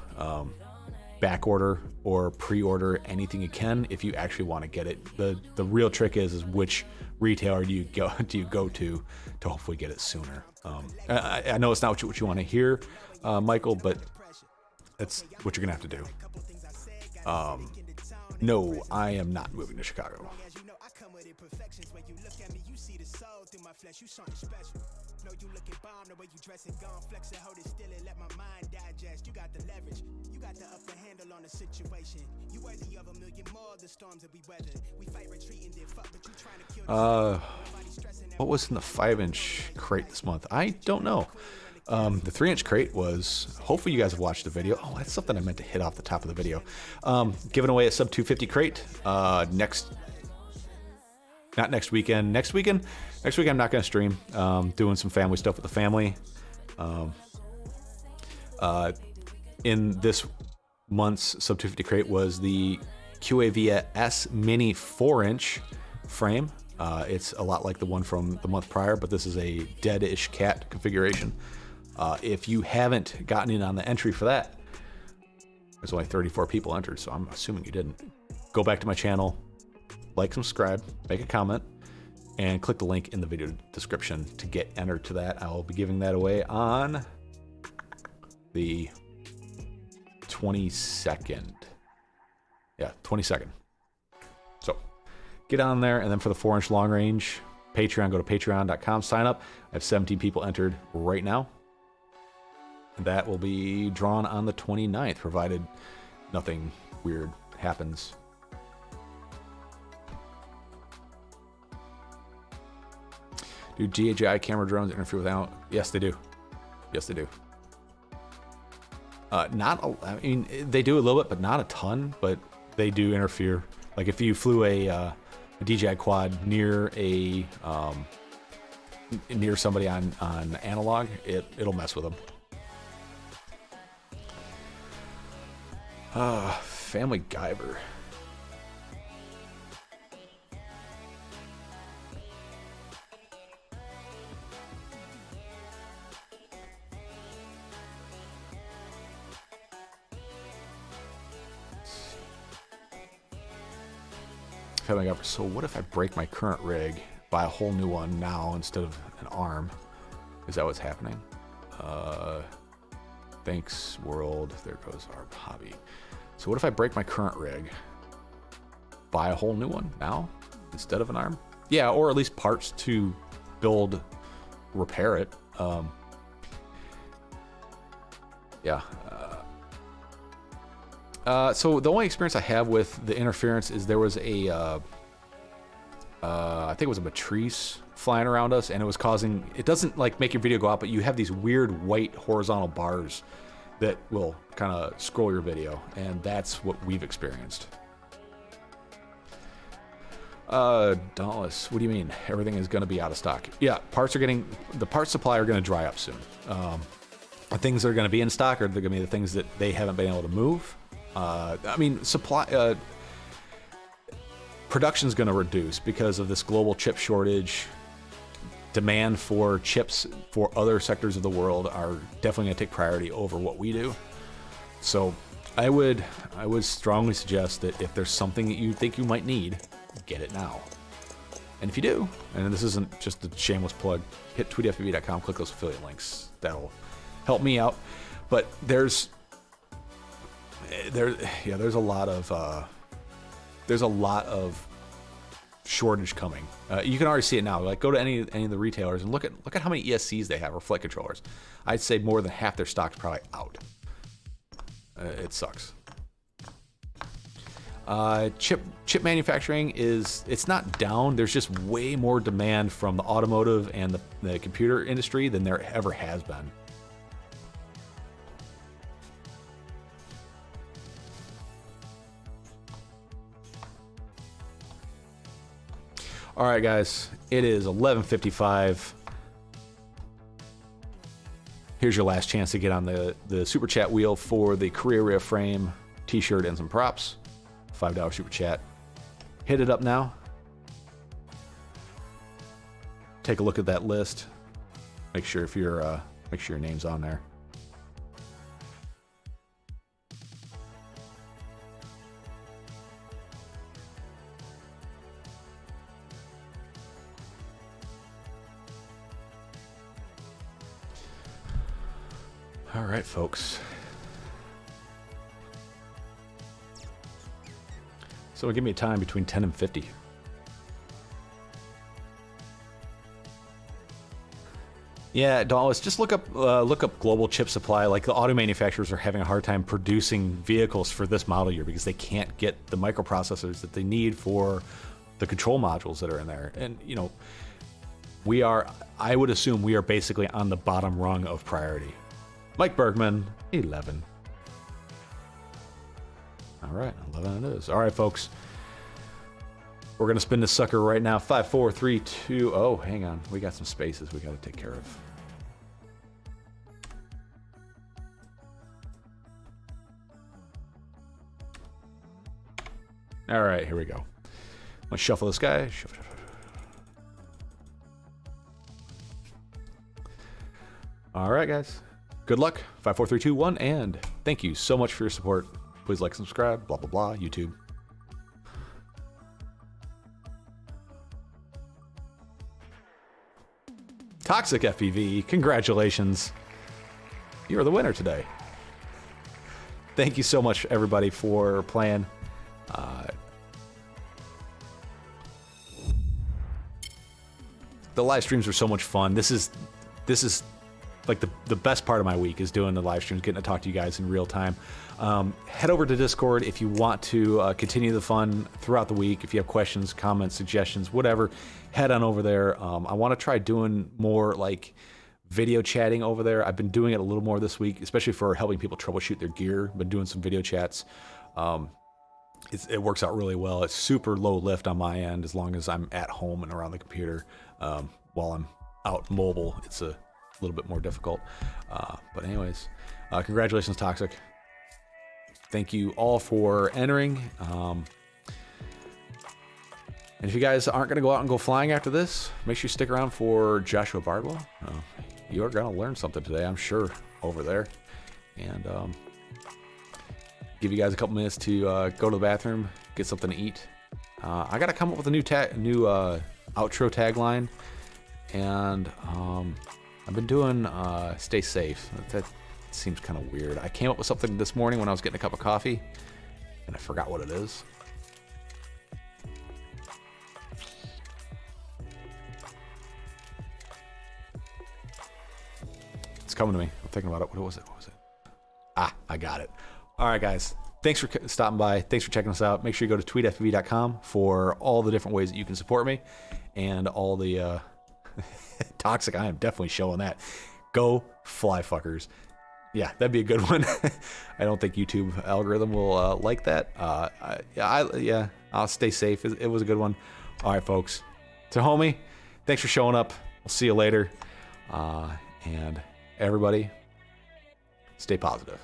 Back order or pre-order anything you can if you actually want to get it. The real trick is which retailer do you go to hopefully get it sooner. I know it's not what you want to hear, Michael, but that's what you're gonna have to do. No, I am not moving to Chicago. What was in the 5-inch crate this month? I don't know. The 3-inch crate was, hopefully you guys have watched the video. Oh, that's something I meant to hit off the top of the video. Giving away a sub 250 crate not next weekend. Next week I'm not going to stream. Doing some family stuff with the family. In this month's sub 250 crate was the QAV S Mini 4-inch frame. It's a lot like the one from the month prior, but this is a dead-ish cat configuration. If you haven't gotten in on the entry for that, there's only 34 people entered, so I'm assuming you didn't. Go back to my channel, like, subscribe, make a comment, and click the link in the video description to get entered to that. I will be giving that away on the 22nd. Yeah, 22nd. So get on there, and then for the 4-inch long range, Patreon, go to patreon.com, sign up. I have 17 people entered right now. That will be drawn on the 29th, provided nothing weird happens. Do DJI camera drones interfere with animal? Yes, they do. Yes, they do. I mean, they do a little bit, but not a ton, but they do interfere. Like if you flew a DJI quad near near somebody on analog, it'll mess with them. Family Guyver. Family Guyver. So what if I break my current rig, buy a whole new one now instead of an arm? Is that what's happening? Thanks, world. There goes our hobby. So what if I break my current rig, buy a whole new one now instead of an arm? Yeah, or at least parts to repair it. Yeah. So the only experience I have with the interference is there was I think it was a matrice flying around us, and it was causing, it doesn't like make your video go out, but you have these weird white horizontal bars that will kind of scroll your video, and that's what we've experienced. Dauntless, what do you mean? Everything is going to be out of stock. Yeah, the parts supply are going to dry up soon. things that are going to be in stock are going to be the things that they haven't been able to move. I mean, production is going to reduce because of this global chip shortage. Demand for chips for other sectors of the world are definitely going to take priority over what we do. So I would strongly suggest that if there's something that you think you might need, get it now. And if you do, and this isn't just a shameless plug, hit tweetfb.com, click those affiliate links. That'll help me out. But there's a lot of shortage coming. You can already see it now. Like, go to any of the retailers and look at how many ESCs they have or flight controllers. I'd say more than half their stock's probably out. It sucks. Chip manufacturing it's not down. There's just way more demand from the automotive and the computer industry than there ever has been. All right, guys, it is 11:55. Here's your last chance to get on the super chat wheel for the career rare frame, t-shirt, and some props. $5 super chat. Hit it up now. Take a look at that list. Make sure your name's on there. All right, folks. So give me a time between 10 and 50. Yeah, Dallas, just look up global chip supply. Like, the auto manufacturers are having a hard time producing vehicles for this model year because they can't get the microprocessors that they need for the control modules that are in there. And, you know, I would assume we are basically on the bottom rung of priority. Mike Bergman, 11. All right, 11 it is. All right, folks. We're going to spin this sucker right now. 5, 4, 3, 2. Oh, hang on. We got some spaces we got to take care of. All right, here we go. Let's shuffle this guy. All right, guys. Good luck. 5, 4, 3, 2, 1, and thank you so much for your support. Please like, subscribe, blah, blah, blah, YouTube. Toxic FPV, congratulations. You're the winner today. Thank you so much, everybody, for playing. The live streams are so much fun. This is like the best part of my week is doing the live streams, getting to talk to you guys in real time. Head over to Discord if you want to continue the fun throughout the week. If you have questions, comments, suggestions, whatever, head on over there. I want to try doing more like video chatting over there. I've been doing it a little more this week, especially for helping people troubleshoot their gear. Been doing some video chats. It works out really well. It's super low lift on my end as long as I'm at home and around the computer. While I'm out mobile, it's a little bit more difficult. But anyways, congratulations, Toxic. Thank you all for entering. And if you guys aren't going to go out and go flying after this, make sure you stick around for Joshua Bardwell. You are going to learn something today, I'm sure, over there. And give you guys a couple minutes to go to the bathroom, get something to eat. I got to come up with a new outro tagline. And I've been doing stay safe. That seems kind of weird. I came up with something this morning when I was getting a cup of coffee, and I forgot what it is. It's coming to me. I'm thinking about it. What was it? Ah, I got it. All right, guys. Thanks for stopping by. Thanks for checking us out. Make sure you go to tweetfb.com for all the different ways that you can support me and all the Toxic. I am definitely showing that. Go fly, fuckers. Yeah, that'd be a good one. I don't think YouTube algorithm will like that. I'll stay safe. It was a good one. All right, folks. To homie, thanks for showing up. We'll see you later. And everybody, stay positive.